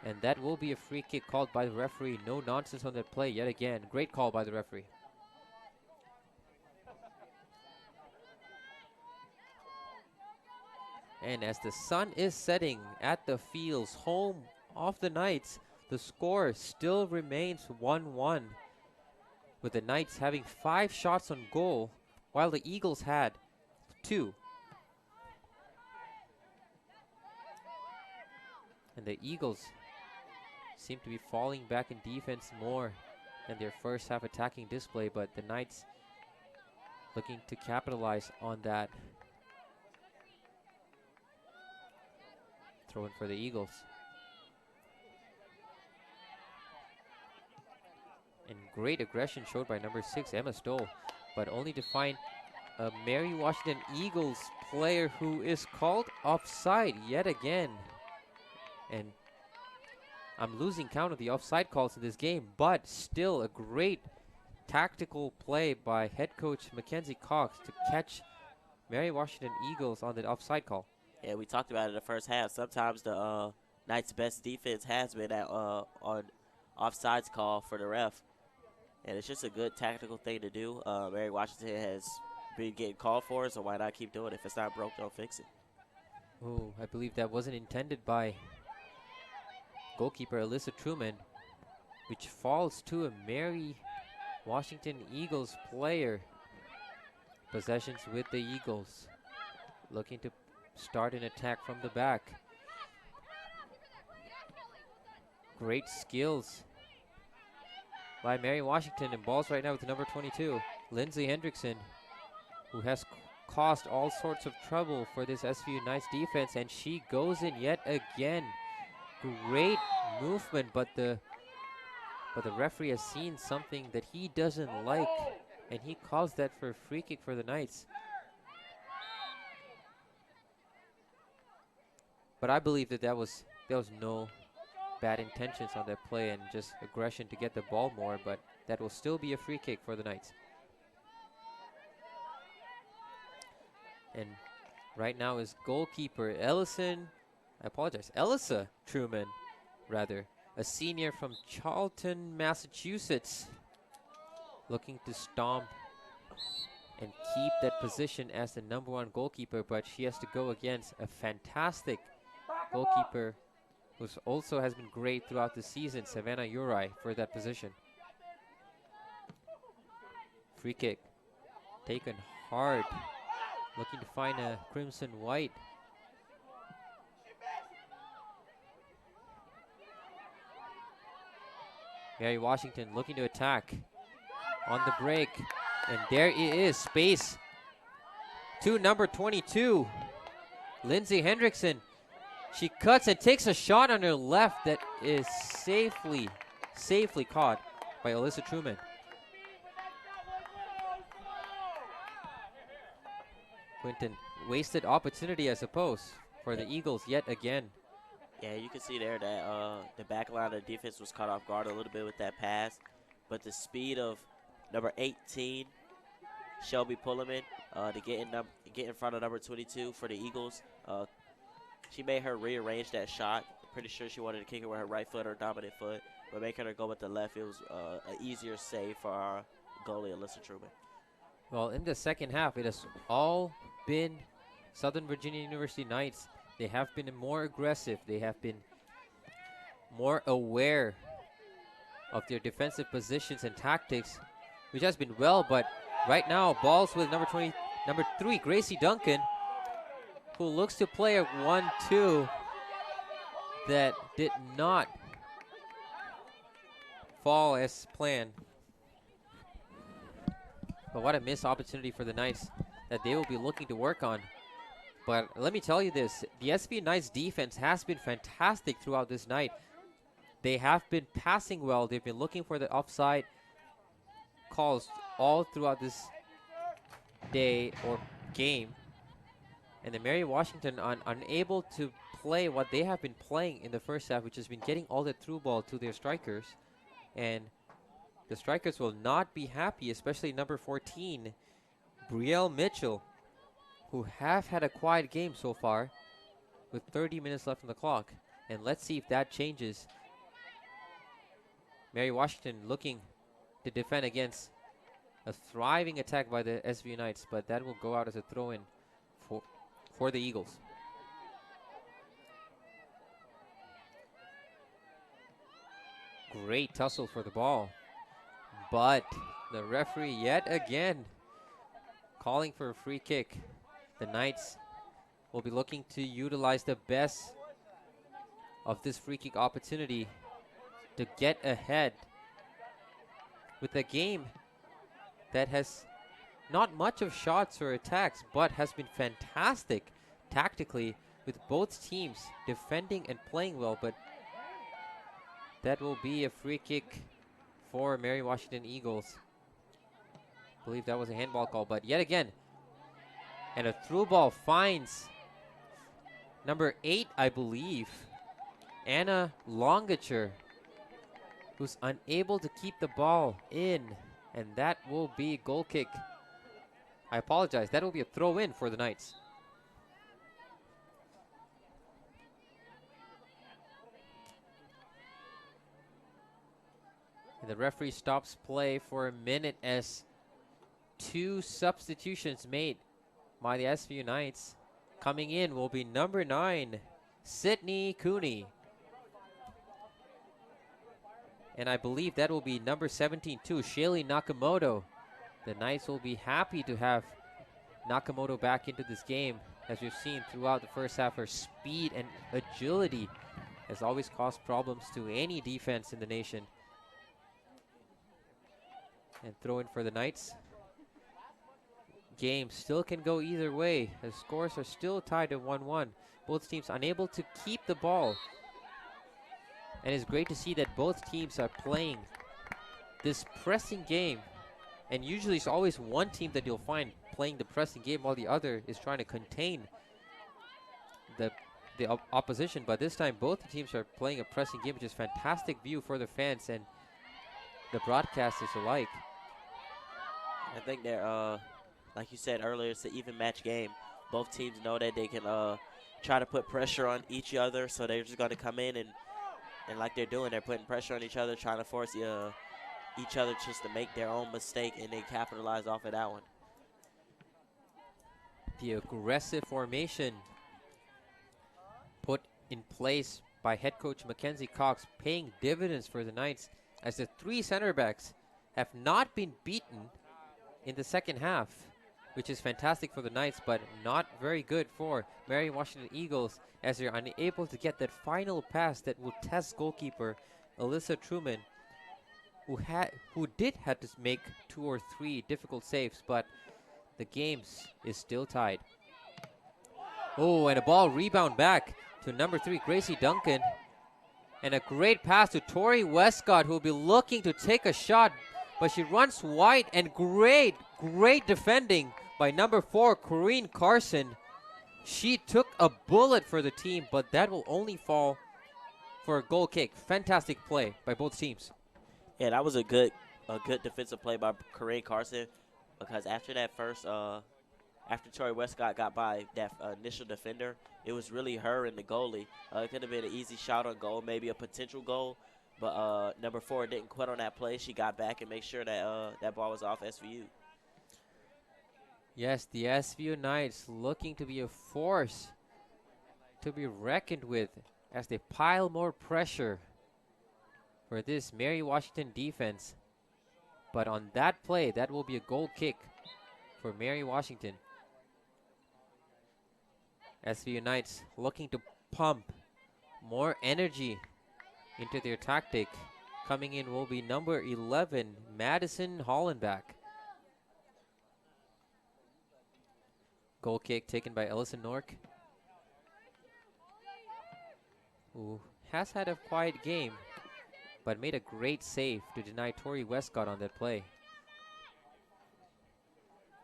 And that will be a free kick called by the referee. No nonsense on that play yet again. Great call by the referee. And as the sun is setting at the fields, home of the Knights, the score still remains 1-1, with the Knights having 5 shots on goal, while the Eagles had 2. And the Eagles seem to be falling back in defense more than their first half attacking display, but the Knights looking to capitalize on that. Throw in for the Eagles. And great aggression showed by number 6, Emma Stoll, but only to find a Mary Washington Eagles player who is called offside yet again. And I'm losing count of the offside calls in this game, but still a great tactical play by head coach Mackenzie Cox to catch Mary Washington Eagles on the offside call. Yeah, we talked about it in the first half. Sometimes the Knights' best defense has been at on offsides call for the ref. And it's just a good tactical thing to do. Mary Washington has been getting called for it, so why not keep doing it? If it's not broke, don't fix it. Oh, I believe that wasn't intended by goalkeeper Alyssa Truman, which falls to a Mary Washington Eagles player. Possessions with the Eagles, looking to start an attack from the back. Great skills by Mary Washington, and balls right now with number 22, Lindsay Hendrickson, who has caused all sorts of trouble for this SVU Knights defense, and she goes in yet again. Great movement, but the referee has seen something that he doesn't like, and he calls that for a free kick for the Knights. But I believe that that was no bad intentions on that play and just aggression to get the ball more, but that will still be a free kick for the Knights. And right now is goalkeeper Ellisa Truman, rather, a senior from Charlton, Massachusetts, looking to stomp and keep that position as the #1 goalkeeper, but she has to go against a fantastic goalkeeper who also has been great throughout the season, Savannah Uri, for that position. Free kick taken hard, looking to find a crimson white. Mary Washington looking to attack on the break, and there it is, space to number 22, Lindsay Hendrickson. She cuts and takes a shot on her left that is safely caught by Ellisa Truman. Quinton, wasted opportunity, I suppose, for the Eagles yet again. Yeah, you can see there that the back line of defense was caught off guard a little bit with that pass, but the speed of number 18, Shelby Pullman, to get in front of number 22 for the Eagles. She made her rearrange that shot. Pretty sure she wanted to kick it with her right foot or dominant foot, but making her go with the left, it was an easier save for our goalie, Ellisa Truman. Well, in the second half, it has all been Southern Virginia University Knights. They have been more aggressive. They have been more aware of their defensive positions and tactics, which has been well, but right now, balls with number 3, Gracie Duncan, who looks to play a 1-2 that did not fall as planned. But what a missed opportunity for the Knights that they will be looking to work on. But let me tell you this, the SVU Knights defense has been fantastic throughout this night. They have been passing well. They've been looking for the offside calls all throughout this day or game. And the Mary Washington are unable to play what they have been playing in the first half, which has been getting all the through ball to their strikers. And the strikers will not be happy, especially number 14, Brielle Mitchell, who have had a quiet game so far with 30 minutes left on the clock. And let's see if that changes. Mary Washington looking to defend against a thriving attack by the SVU Knights, but that will go out as a throw-in for the Eagles. Great tussle for the ball, but the referee yet again calling for a free kick. The Knights will be looking to utilize the best of this free kick opportunity to get ahead with a game that has not much of shots or attacks, but has been fantastic tactically with both teams defending and playing well. But that will be a free kick for Mary Washington Eagles. I believe that was a handball call, but yet again, and a through ball finds number 8, I believe, Anna Longacher, who's unable to keep the ball in, and that will be a goal kick. I apologize, that will be a throw in for the Knights. And the referee stops play for a minute as 2 substitutions made by the SVU Knights. Coming in will be number 9, Sydney Cooney. And I believe that will be number 17 too, Shaylee Nakamoto. The Knights will be happy to have Nakamoto back into this game. As we've seen throughout the first half, her speed and agility has always caused problems to any defense in the nation. And throw in for the Knights. Game still can go either way. The scores are still tied at 1-1. Both teams unable to keep the ball. And it's great to see that both teams are playing this pressing game. And usually it's always one team that you'll find playing the pressing game while the other is trying to contain the the opposition, but this time both teams are playing a pressing game, which is fantastic view for the fans and the broadcasters alike. I think they're, like you said earlier, it's an even match game. Both teams know that they can try to put pressure on each other, so they're just going to come in and like they're doing, they're putting pressure on each other, trying to force each other just to make their own mistake, and they capitalize off of that one. The aggressive formation put in place by head coach Mackenzie Cox paying dividends for the Knights, as the three center backs have not been beaten in the second half, which is fantastic for the Knights, but not very good for Mary Washington Eagles, as they're unable to get that final pass that will test goalkeeper Alyssa Truman, who did have to make 2 or 3 difficult saves, but the game is still tied. Oh, and a ball rebound back to number 3, Gracie Duncan. And a great pass to Tori Westcott, who will be looking to take a shot, but she runs wide, and great defending by number 4, Corrine Carson. She took a bullet for the team, but that will only fall for a goal kick. Fantastic play by both teams. Yeah, that was a good defensive play by Corrine Carson, because after that first, after Tori Westcott got by that initial defender, it was really her and the goalie. It could have been an easy shot on goal, maybe a potential goal, but number 4 didn't quit on that play. She got back and made sure that that ball was off SVU. Yes, the SVU Knights looking to be a force to be reckoned with as they pile more pressure for this Mary Washington defense. But on that play, that will be a goal kick for Mary Washington. SVU Knights looking to pump more energy into their tactic. Coming in will be number 11, Madison Hollenbach. Goal kick taken by Ellison Nork, who has had a quiet game, but made a great save to deny Tori Westcott on that play.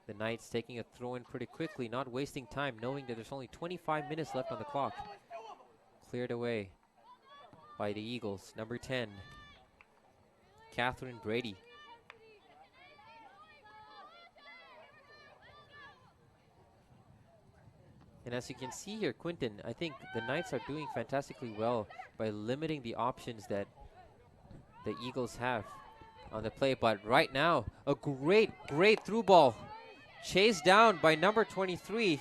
The Knights taking a throw in pretty quickly, not wasting time, knowing that there's only 25 minutes left on the clock. Cleared away by the Eagles. Number 10, Catherine Brady. And as you can see here, Quinton, I think the Knights are doing fantastically well by limiting the options that the Eagles have on the play. But right now, a great through ball. Chased down by number 23.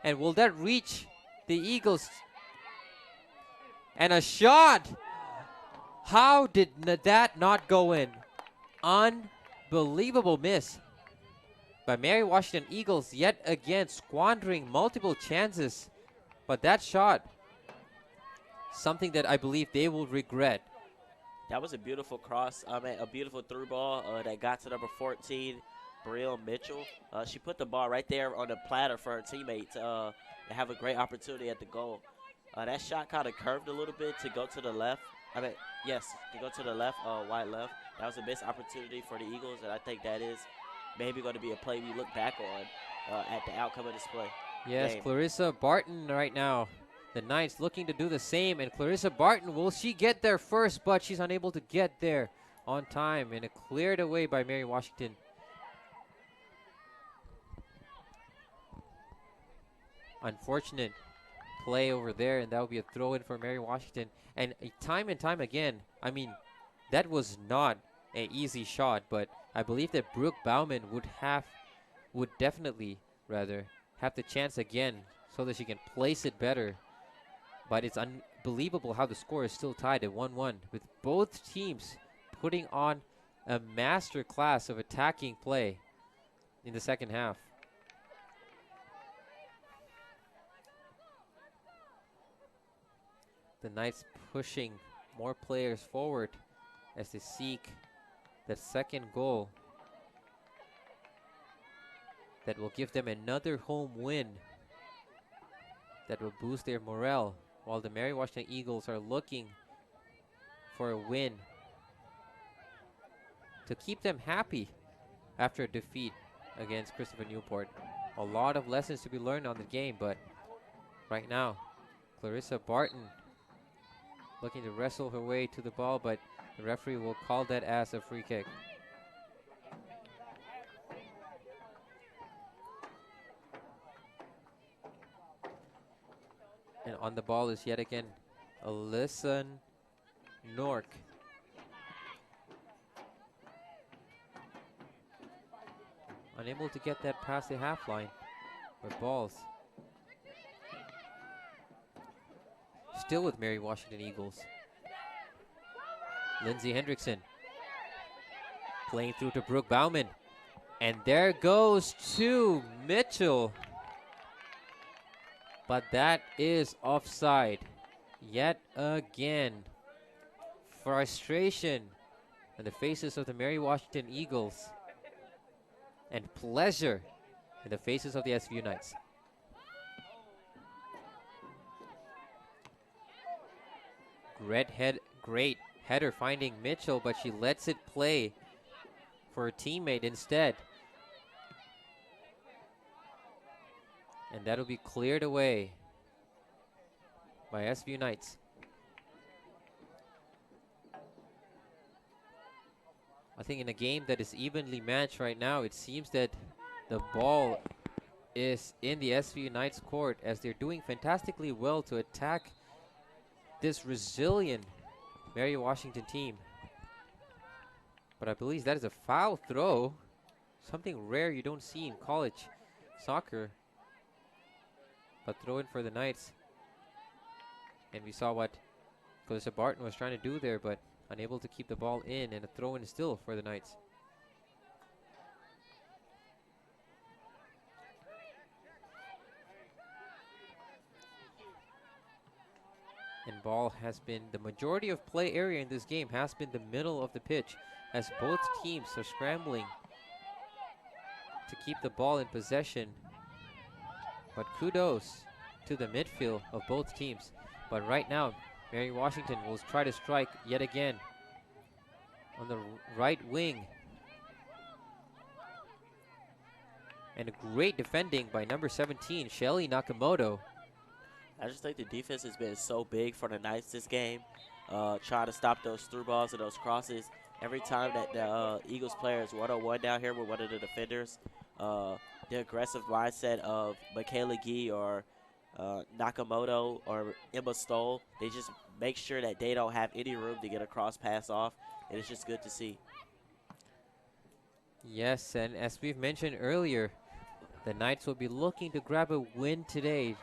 And will that reach the Eagles? And a shot! How did that not go in? Unbelievable miss by Mary Washington Eagles, yet again squandering multiple chances. But that shot, something that I believe they will regret. That was a beautiful cross, a beautiful through ball that got to number 14, Brielle Mitchell. She put the ball right there on the platter for her teammate to have a great opportunity at the goal. That shot kind of curved a little bit to go to the left. To go to the left, wide left. That was a missed opportunity for the Eagles, and I think that is maybe going to be a play we look back on at the outcome of this play. Yes, game. Clarissa Barton right now. The Knights looking to do the same, and Clarissa Barton, will she get there first? But she's unable to get there on time, and it cleared away by Mary Washington. Unfortunate play over there, and that would be a throw-in for Mary Washington. And time again, I mean, that was not an easy shot, but I believe that Brooke Bauman would definitely have the chance again so that she can place it better. But it's unbelievable how the score is still tied at 1-1, with both teams putting on a master class of attacking play in the second half. The Knights pushing more players forward as they seek that second goal that will give them another home win that will boost their morale, while the Mary Washington Eagles are looking for a win to keep them happy after a defeat against Christopher Newport. A lot of lessons to be learned on the game, but right now Clarissa Barton looking to wrestle her way to the ball, but the referee will call that as a free kick. And on the ball is yet again Alyssa Nork. Unable to get that past the half line with balls. Still with Mary Washington Eagles. Lindsay Hendrickson playing through to Brooke Bauman. And there goes to Mitchell. But that is offside. Yet again. Frustration on the faces of the Mary Washington Eagles. And pleasure in the faces of the SVU Knights. Great header finding Mitchell, but she lets it play for her teammate instead. And that'll be cleared away by SVU Knights. I think in a game that is evenly matched right now, it seems that the ball is in the SVU Knights court as they're doing fantastically well to attack this resilient Mary Washington team. But I believe that is a foul throw. Something rare you don't see in college soccer. But throw in for the Knights. And we saw what Clarissa Barton was trying to do there, but unable to keep the ball in, and a throw in still for the Knights. And ball has been, the majority of play area in this game has been the middle of the pitch, as both teams are scrambling to keep the ball in possession. But kudos to the midfield of both teams. But right now, Mary Washington will try to strike yet again on the right wing. And a great defending by number 17, Shelly Nakamoto. I just think the defense has been so big for the Knights this game. Trying to stop those through balls and those crosses. Every time that the Eagles player is one-on-one down here with one of the defenders, the aggressive mindset of Michaela Gee or Nakamoto or Emma Stoll, they just make sure that they don't have any room to get a cross pass off, and it's just good to see. Yes, and as we've mentioned earlier, the Knights will be looking to grab a win today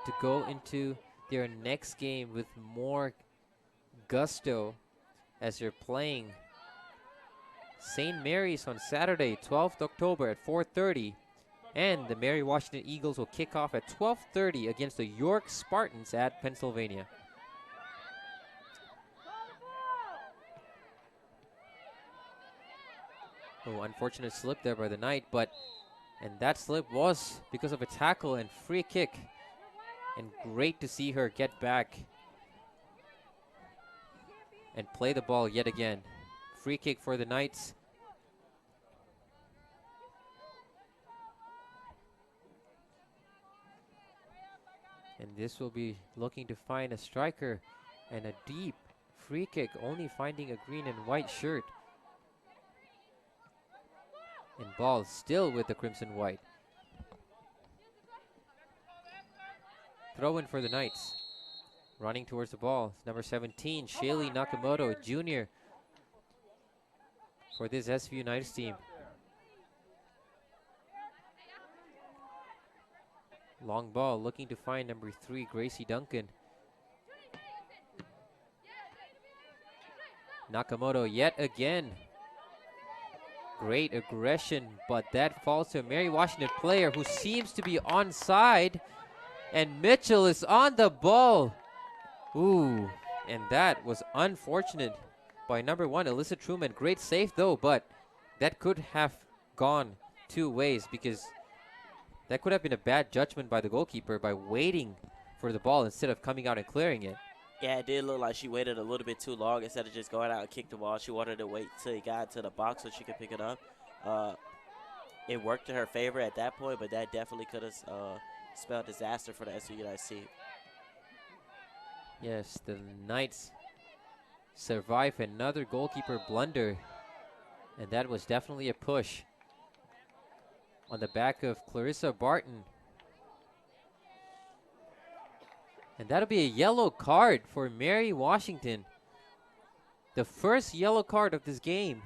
to go into their next game with more gusto as they're playing St. Mary's on Saturday, 12th October at 4:30. And the Mary Washington Eagles will kick off at 12:30 against the York Spartans at Pennsylvania. Oh, unfortunate slip there by the Knight, and that slip was because of a tackle and free kick. And great to see her get back and play the ball yet again. Free kick for the Knights. And this will be looking to find a striker, and a deep free kick, only finding a green and white shirt. And ball still with the crimson white. Throw in for the Knights. Running towards the ball, number 17, Shaylee Nakamoto Jr. for this SVU Knights team. Long ball, looking to find number 3, Gracie Duncan. Nakamoto yet again. Great aggression, but that falls to a Mary Washington player who seems to be onside. And Mitchell is on the ball. Ooh, and that was unfortunate by number 1, Alyssa Truman. Great save though, but that could have gone two ways, because that could have been a bad judgment by the goalkeeper by waiting for the ball instead of coming out and clearing it. Yeah, it did look like she waited a little bit too long instead of just going out and kick the ball. She wanted to wait till he got to the box so she could pick it up. It worked to her favor at that point, but that definitely could have spelled disaster for the SVU United team. Yes, the Knights survive another goalkeeper blunder. And that was definitely a push on the back of Clarissa Barton. And that'll be a yellow card for Mary Washington. The first yellow card of this game.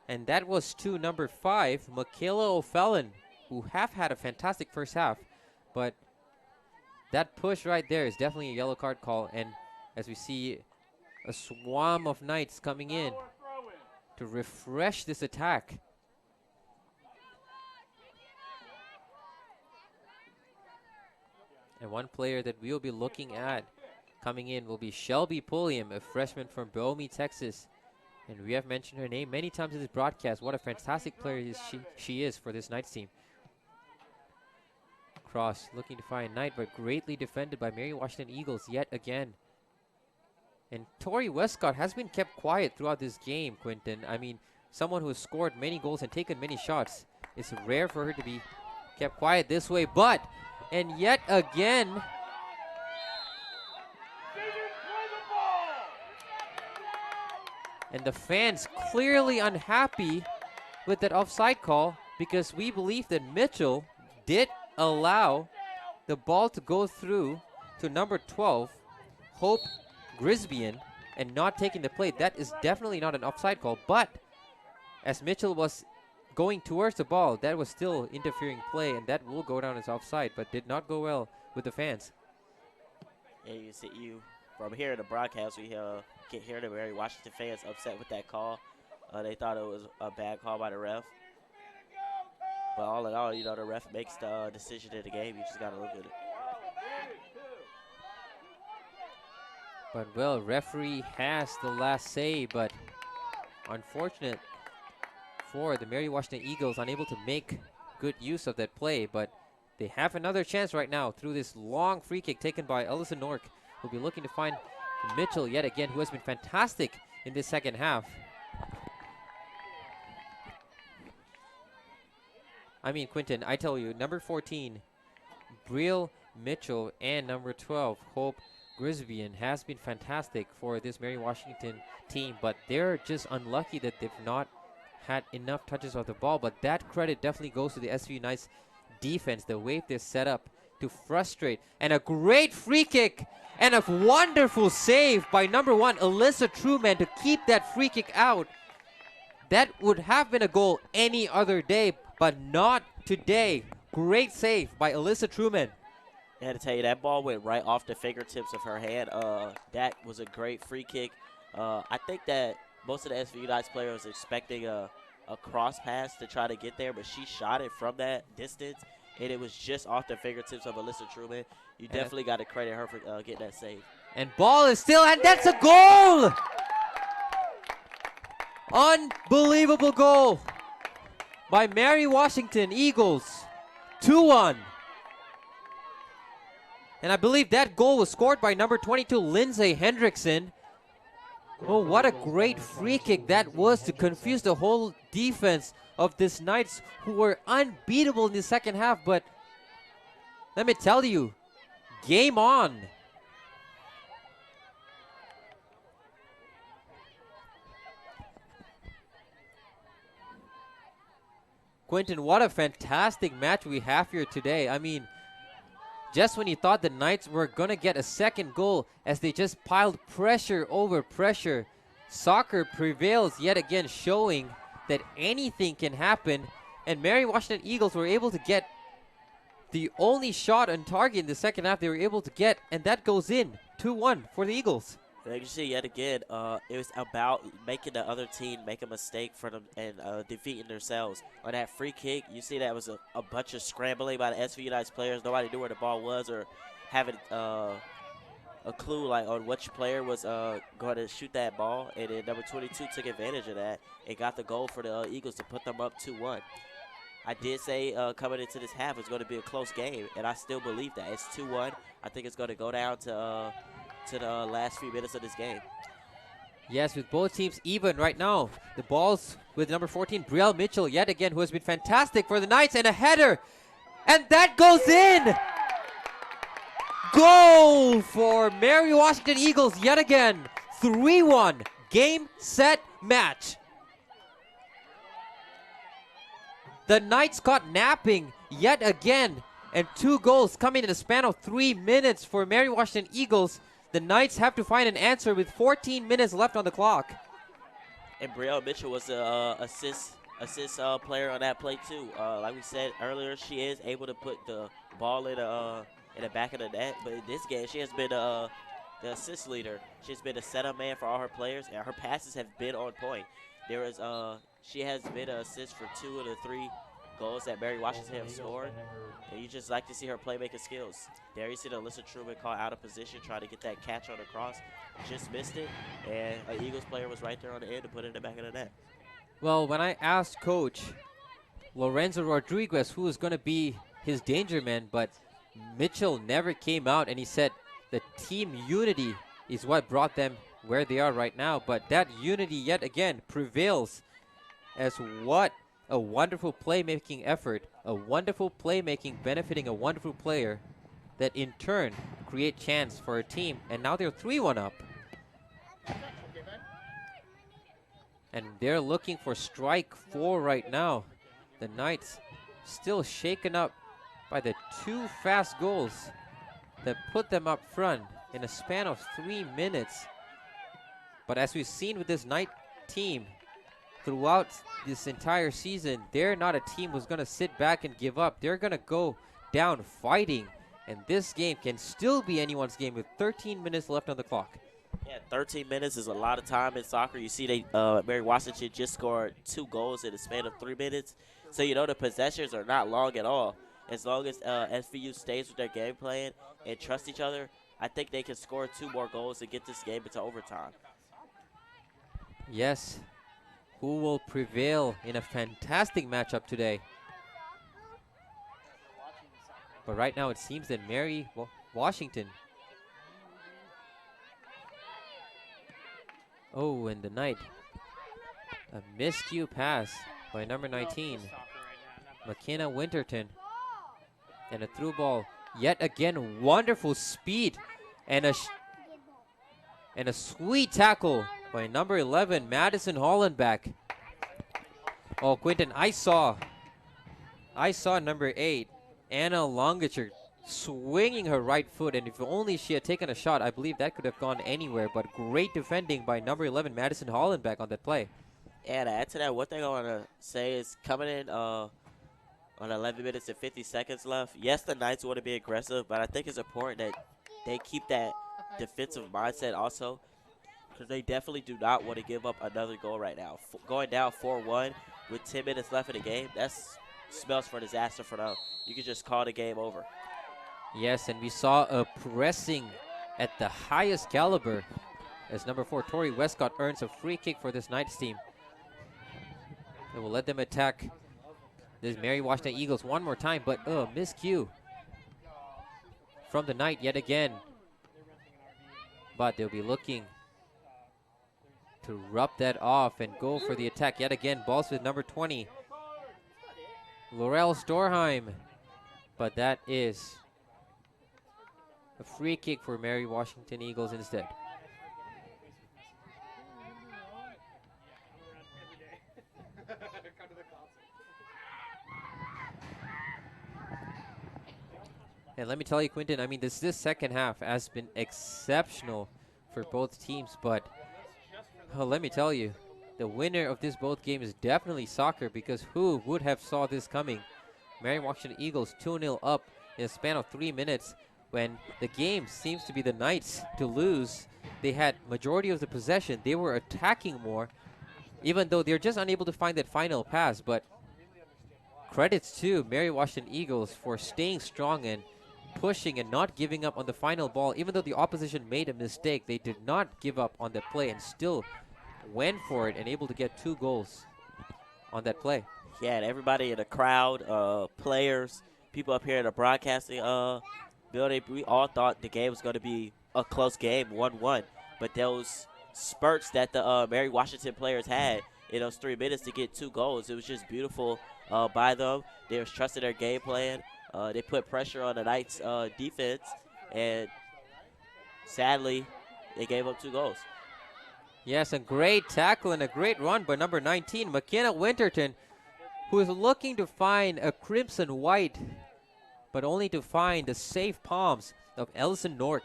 And that was to number 5, Michaela O'Fallon, who have had a fantastic first half. But that push right there is definitely a yellow card call. And as we see a swarm of Knights coming in to refresh this attack. And one player that we'll be looking at coming in will be Shelby Pulliam, a freshman from Bowie, Texas. And we have mentioned her name many times in this broadcast. What a fantastic player she is for this Knights team. Cross looking to find Knight, but greatly defended by Mary Washington Eagles yet again. And Tori Westcott has been kept quiet throughout this game, Quinton. I mean, someone who has scored many goals and taken many shots. It's rare for her to be kept quiet this way, but, and yet again, and the fans clearly unhappy with that offside call because we believe that Mitchell did allow the ball to go through to number 12, Hope Grisbian, and not taking the play. That is definitely not an offside call, but as Mitchell was going towards the ball, that was still interfering play, and that will go down as offside, but did not go well with the fans. Yeah, you see, from here in the broadcast, we can hear the Mary Washington fans upset with that call. They thought it was a bad call by the ref. But all in all, the ref makes the decision in the game. You just got to look at it. But, well, referee has the last say, but unfortunate for the Mary Washington Eagles, unable to make good use of that play. But they have another chance right now through this long free kick taken by Ellison Nork, who'll be looking to find Mitchell yet again, who has been fantastic in this second half. I mean, Quinton, I tell you, number 14, Brielle Mitchell, and number 12, Hope Grisbian, has been fantastic for this Mary Washington team, but they're just unlucky that they've not had enough touches of the ball. But that credit definitely goes to the SVU Knights defense, the way they're set up to frustrate. And a great free kick and a wonderful save by number 1, Alyssa Truman, to keep that free kick out. That would have been a goal any other day, but not today. Great save by Alyssa Truman. I had to tell you, that ball went right off the fingertips of her hand. That was a great free kick. I think that most of the SVU Knights players was expecting a cross pass to try to get there, but she shot it from that distance, and it was just off the fingertips of Alyssa Truman. You definitely got to credit her for getting that save. And ball is still, and that's a goal! Unbelievable goal by Mary Washington Eagles. 2-1. And I believe that goal was scored by number 22, Lindsay Hendrickson. Oh, what a great free kick that was to confuse the whole defense of this Knights, who were unbeatable in the second half. But let me tell you, game on. Quinton, what a fantastic match we have here today. I mean, just when you thought the Knights were going to get a second goal as they just piled pressure over pressure, soccer prevails yet again, showing that anything can happen. And Mary Washington Eagles were able to get the only shot on target in the second half they were able to get, and that goes in. 2-1 for the Eagles. You see, yet again, it was about making the other team make a mistake for them and defeating themselves. On that free kick, you see that was a bunch of scrambling by the SVU Knights players. Nobody knew where the ball was or having a clue like on which player was going to shoot that ball. And then number 22 took advantage of that and got the goal for the Eagles to put them up 2-1. I did say coming into this half it's going to be a close game, and I still believe that. It's 2-1. I think it's going to go down to the last few minutes of this game. Yes, with both teams even right now. The ball's with number 14, Brielle Mitchell, yet again, who has been fantastic for the Knights, and a header. And that goes in! Goal for Mary Washington Eagles yet again. 3-1. Game, set, match. The Knights caught napping yet again. And 2 goals coming in a span of 3 minutes for Mary Washington Eagles. The Knights have to find an answer with 14 minutes left on the clock. And Brielle Mitchell was the assist player on that play too. Like we said earlier, she is able to put the ball in the back of the net. But in this game, she has been the assist leader. She's been a setup man for all her players, and her passes have been on point. She has been an assist for 2 of the 3 goals that Mary Washington have scored. And you just like to see her playmaking skills. There you see Alyssa Truman caught out of position, trying to get that catch on the cross. Just missed it, and an Eagles player was right there on the end to put it in the back of the net. Well, when I asked Coach Lorenzo Rodriguez who was going to be his danger man, but Mitchell never came out, and he said the team unity is what brought them where they are right now. But that unity yet again prevails, as what a wonderful playmaking effort, a wonderful playmaking benefiting a wonderful player that in turn create chance for a team. And now they're 3-1 up. And they're looking for strike 4 right now. The Knights still shaken up by the 2 fast goals that put them up front in a span of 3 minutes. But as we've seen with this Knight team throughout this entire season, they're not a team who's going to sit back and give up. They're going to go down fighting. And this game can still be anyone's game with 13 minutes left on the clock. Yeah, 13 minutes is a lot of time in soccer. You see Mary Washington just scored 2 goals in a span of 3 minutes. So you know the possessions are not long at all. As long as SVU stays with their game plan and trust each other, I think they can score 2 more goals and get this game into overtime. Yes. Who will prevail in a fantastic matchup today? But right now it seems that Mary Washington. Oh, and the Knight. A miscue pass by number 19, McKenna Winterton. And a through ball. Yet again, wonderful speed. And a sweet tackle by number 11, Madison Hollenbeck. Oh, Quinton, I saw number 8, Anna Longacher, swinging her right foot, and if only she had taken a shot, I believe that could have gone anywhere. But great defending by number 11, Madison Hollenbeck, on that play. And to add to that, one thing I want to say is coming in on 11 minutes and 50 seconds left, yes, the Knights want to be aggressive, but I think it's important that they keep that defensive mindset also, because they definitely do not want to give up another goal right now. Going down 4-1 with 10 minutes left in the game, that smells for disaster for them. You can just call the game over. Yes, and we saw a pressing at the highest caliber as number 4, Tori Westcott, earns a free kick for this Knights team. It will let them attack this Mary Washington Eagles one more time, but miscue from the Knight yet again. But they'll be looking to rub that off and go for the attack yet again. Balls with number 20, Laurel Storheim. But that is a free kick for Mary Washington Eagles instead. And let me tell you, Quinton, I mean, this second half has been exceptional for both teams. But let me tell you, the winner of this both games is definitely soccer, because who would have saw this coming? Mary Washington Eagles 2-0 up in a span of 3 minutes when the game seems to be the Knights to lose. They had majority of the possession. They were attacking more, even though they're just unable to find that final pass. But credits to Mary Washington Eagles for staying strong and pushing and not giving up on the final ball. Even though the opposition made a mistake, they did not give up on that play and still went for it and able to get 2 goals on that play. Yeah, and everybody in the crowd, players, people up here in the broadcasting building, we all thought the game was going to be a close game, 1-1. But those spurts that the Mary Washington players had in those 3 minutes to get 2 goals, it was just beautiful by them. They was trusting their game plan. They put pressure on the Knights' defense, and sadly, they gave up 2 goals. Yes, a great tackle and a great run by number 19, McKenna Winterton, who is looking to find a crimson white, but only to find the safe palms of Ellison Nork.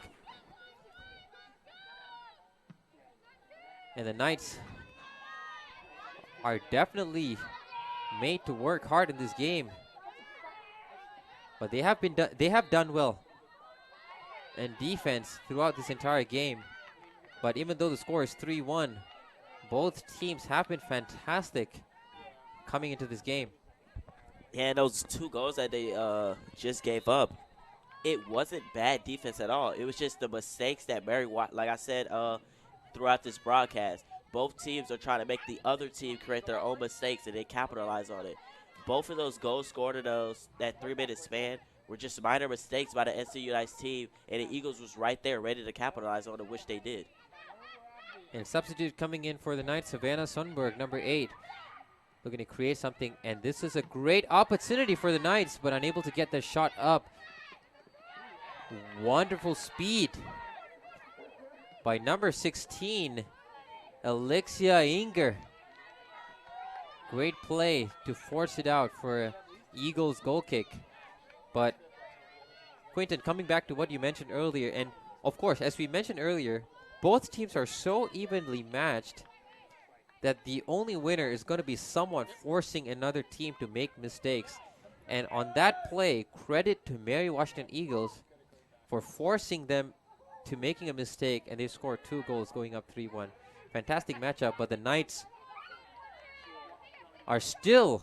And the Knights are definitely made to work hard in this game, but they have done well in defense throughout this entire game. But even though the score is 3-1, both teams have been fantastic coming into this game. Yeah, and those 2 goals that they just gave up, it wasn't bad defense at all. It was just the mistakes that like I said throughout this broadcast, both teams are trying to make the other team create their own mistakes and they capitalize on it. Both of those goals scored in that 3-minute span were just minor mistakes by the NC Unites team, and the Eagles was right there ready to capitalize on it, which they did. And substitute coming in for the Knights, Savannah Sundberg, number 8. Looking to create something, and this is a great opportunity for the Knights, but unable to get the shot up. Wonderful speed by number 16, Alexia Inger. Great play to force it out for Eagles goal kick. But Quinton, coming back to what you mentioned earlier, and of course, as we mentioned earlier, both teams are so evenly matched that the only winner is going to be someone forcing another team to make mistakes. And on that play, credit to Mary Washington Eagles for forcing them to making a mistake, and they scored 2 goals, going up 3-1. Fantastic matchup, but the Knights are still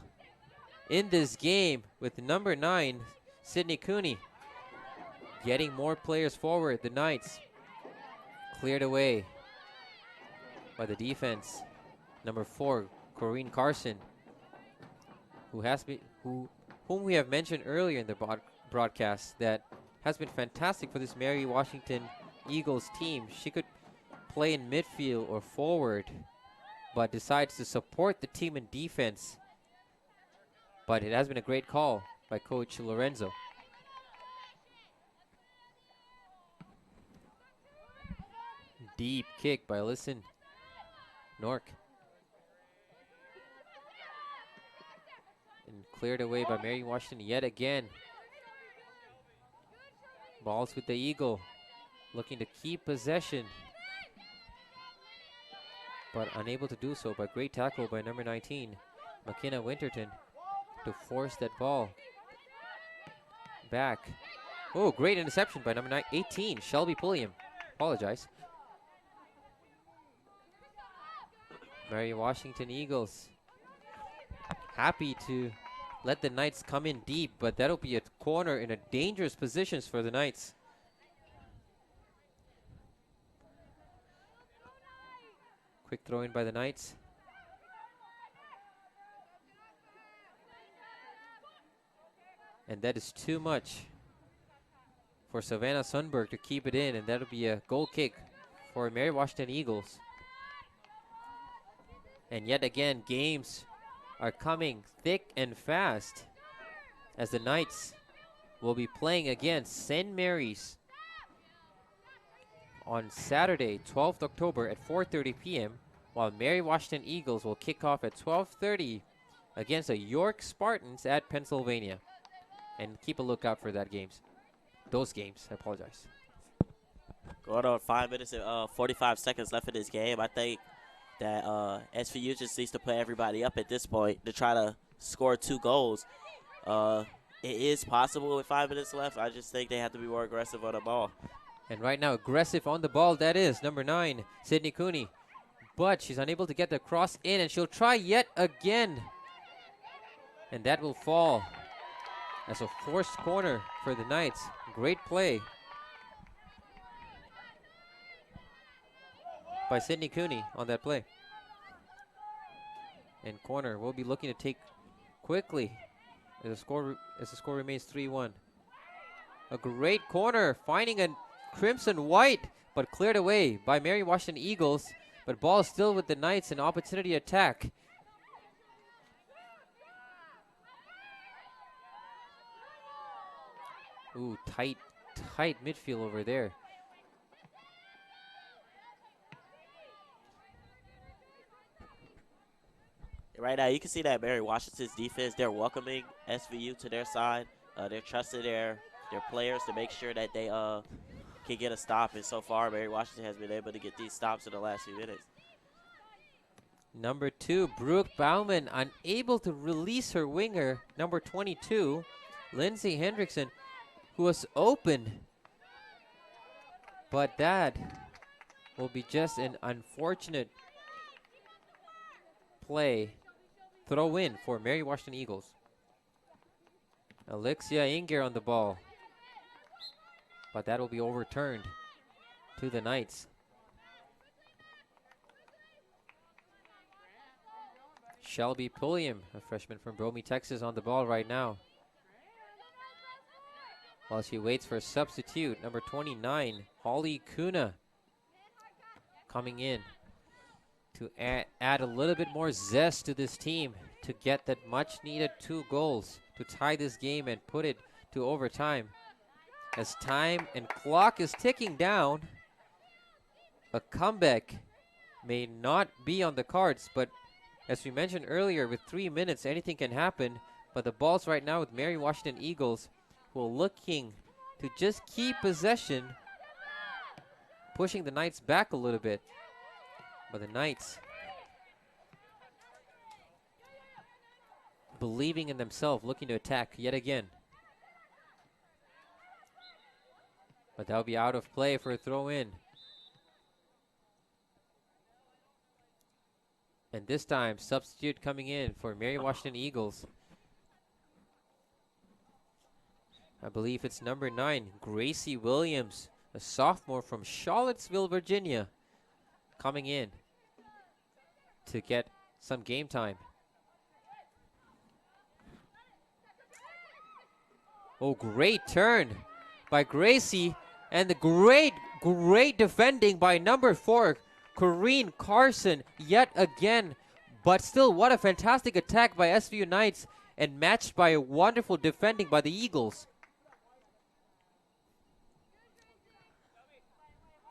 in this game with number 9, Sydney Cooney, getting more players forward. The Knights cleared away by the defense. Number 4, Corinne Carson, whom we have mentioned earlier in the broadcast, that has been fantastic for this Mary Washington Eagles team. She could play in midfield or forward, but decides to support the team in defense. But it has been a great call by Coach Lorenzo. Deep kick by Ellison Nork. And cleared away by Mary Washington yet again. Balls with the Eagle, looking to keep possession, but unable to do so. But great tackle by number 19, McKenna Winterton, to force that ball back. Oh, great interception by number 18, Shelby Pulliam. Apologize. Mary Washington Eagles happy to let the Knights come in deep, but that'll be a corner in a dangerous positions for the Knights. Quick throw in by the Knights. And that is too much for Savannah Sundberg to keep it in, and that'll be a goal kick for Mary Washington Eagles. And yet again, games are coming thick and fast as the Knights will be playing against St. Mary's on Saturday, 12th October at 4:30 p.m., while Mary Washington Eagles will kick off at 12:30 against the York Spartans at Pennsylvania. And keep a lookout for those games, I apologize. Going on 5 minutes and 45 seconds left in this game. I think that SVU just needs to play everybody up at this point to try to score 2 goals. It is possible with 5 minutes left. I just think they have to be more aggressive on the ball. And right now, aggressive on the ball, that is number 9, Sydney Cooney. But she's unable to get the cross in, and she'll try yet again. And that will fall as a forced corner for the Knights. Great play by Sydney Cooney on that play. And corner will be looking to take quickly as the score remains 3-1. A great corner, finding a crimson white, but cleared away by Mary Washington Eagles. But ball still with the Knights, an opportunity attack. Ooh, tight tight midfield over there. Right now, you can see that Mary Washington's defense, they're welcoming SVU to their side. They're trusting their players to make sure that they can get a stop. And so far, Mary Washington has been able to get these stops in the last few minutes. Number 2, Brooke Bauman, unable to release her winger. Number 22, Lindsay Hendrickson, who was open. But that will be just an unfortunate play. Throw in for Mary Washington Eagles. Alexia Inger on the ball. But that will be overturned to the Knights. Shelby Pulliam, a freshman from Broome, Texas, on the ball right now. While she waits for a substitute, number 29, Holly Kuna, coming in to add a little bit more zest to this team to get that much needed 2 goals to tie this game and put it to overtime. As time and clock is ticking down, a comeback may not be on the cards, but as we mentioned earlier, with 3 minutes, anything can happen. But the ball's right now with Mary Washington Eagles, who are looking to just keep possession, pushing the Knights back a little bit. But the Knights believing in themselves, looking to attack yet again. But that'll be out of play for a throw in. And this time, substitute coming in for Mary Washington Eagles. I believe it's number 9, Gracie Williams, a sophomore from Charlottesville, Virginia, coming in to get some game time. Oh, great turn by Gracie, and the great defending by number 4, Corrine Carson, yet again. But still, what a fantastic attack by SVU Knights, and matched by a wonderful defending by the Eagles.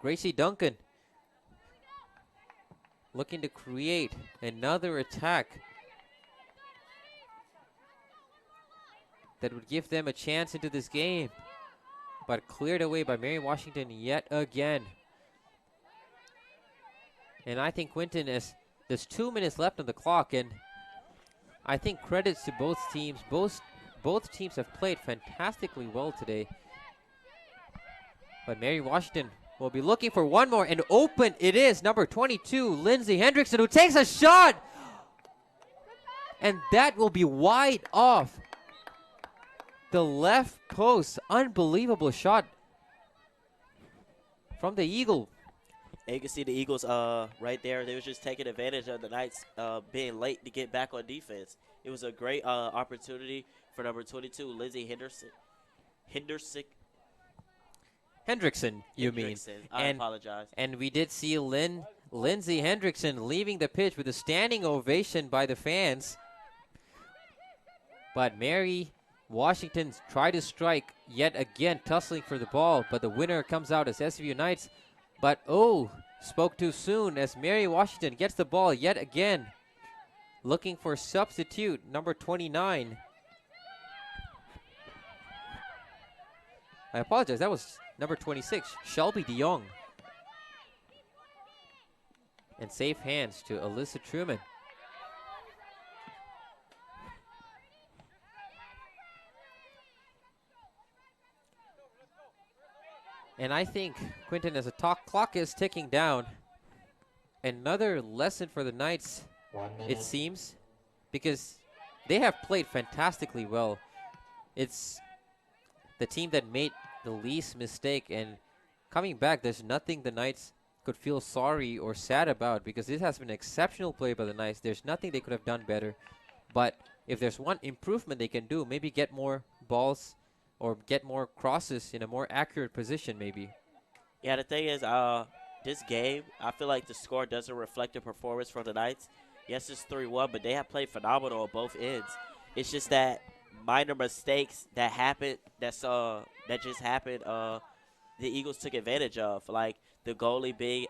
Gracie Duncan looking to create another attack that would give them a chance into this game, but cleared away by Mary Washington yet again. And I think, Quinton, as there's 2 minutes left on the clock, and I think credits to both teams. Both teams have played fantastically well today. But Mary Washington will be looking for one more, and open it is. Number 22, Lindsay Hendrickson, who takes a shot. And that will be wide off the left post. Unbelievable shot from the Eagle. And you can see the Eagles right there. They were just taking advantage of the Knights being late to get back on defense. It was a great opportunity for number 22, Lindsay Hendrickson, you mean. I apologize. And we did see Lindsay Hendrickson leaving the pitch with a standing ovation by the fans. But Mary Washington tried to strike yet again, tussling for the ball, but the winner comes out as SVU Knights. But spoke too soon as Mary Washington gets the ball yet again. Looking for substitute, number 29. I apologize, that was number 26, Shelby DeYoung. And safe hands to Alyssa Truman. And I think, Quinton, as the clock is ticking down, another lesson for the Knights, 1 minute. it seems, because they have played fantastically well. It's the team that made the least mistake, and coming back, there's nothing the Knights could feel sorry or sad about, because this has been an exceptional play by the Knights. There's nothing they could have done better. But if there's one improvement they can do, maybe get more balls or get more crosses in a more accurate position, maybe. Yeah, the thing is, this game, I feel like the score doesn't reflect the performance from the Knights. Yes, it's 3-1, but they have played phenomenal on both ends. It's just that minor mistakes that happened. That just happened. The Eagles took advantage of, like the goalie being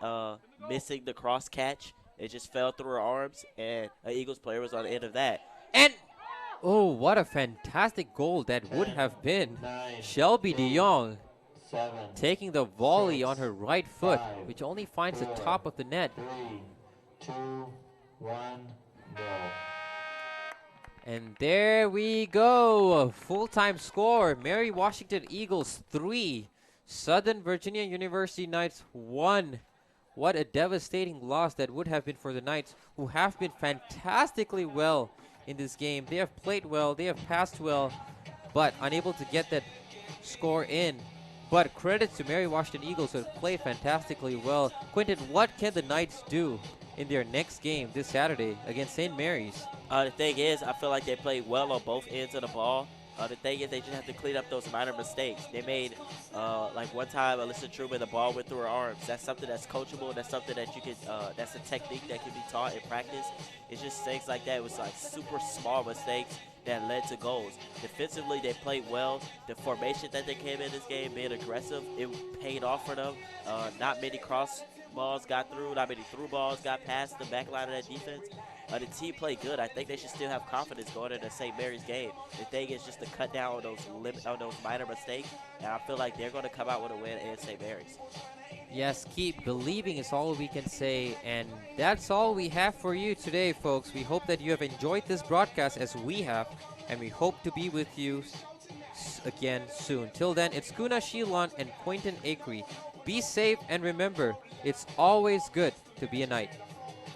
missing the cross catch. It just fell through her arms, and an Eagles player was on the end of that. And oh, what a fantastic goal that would have been. Shelby DeYoung 7, taking the volley 6, on her right foot, 5, which only finds the 4, top of the net. 3, 2, 1, go. And there we go. Full-time score. Mary Washington Eagles 3. Southern Virginia University Knights 1. What a devastating loss that would have been for the Knights, who have been fantastically well in this game. They have played well, they have passed well, but unable to get that score in. But credits to Mary Washington Eagles, who have played fantastically well. Quinton, what can the Knights do in their next game this Saturday against St. Mary's? The thing is, I feel like they played well on both ends of the ball. The thing is, they just have to clean up those minor mistakes. They made, like one time, Alyssa Truman, the ball went through her arms. That's something that's coachable. That's something that you can, that's a technique that can be taught in practice. It's just things like that. It was like super small mistakes that led to goals. Defensively, they played well. The formation that they came in this game, being aggressive, it paid off for them. Not many cross balls got through. Not many through balls got past the back line of that defense. The team played good. I think they should still have confidence going into St. Mary's game. The thing is just to cut down on those minor mistakes, and I feel like they're going to come out with a win in St. Mary's. Yes, keep believing is all we can say, and that's all we have for you today, folks. We hope that you have enjoyed this broadcast as we have, and we hope to be with you again soon. Till then, it's Kuna Shilon and Quinton Acree. Be safe, and remember, it's always good to be a Knight.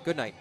Good night.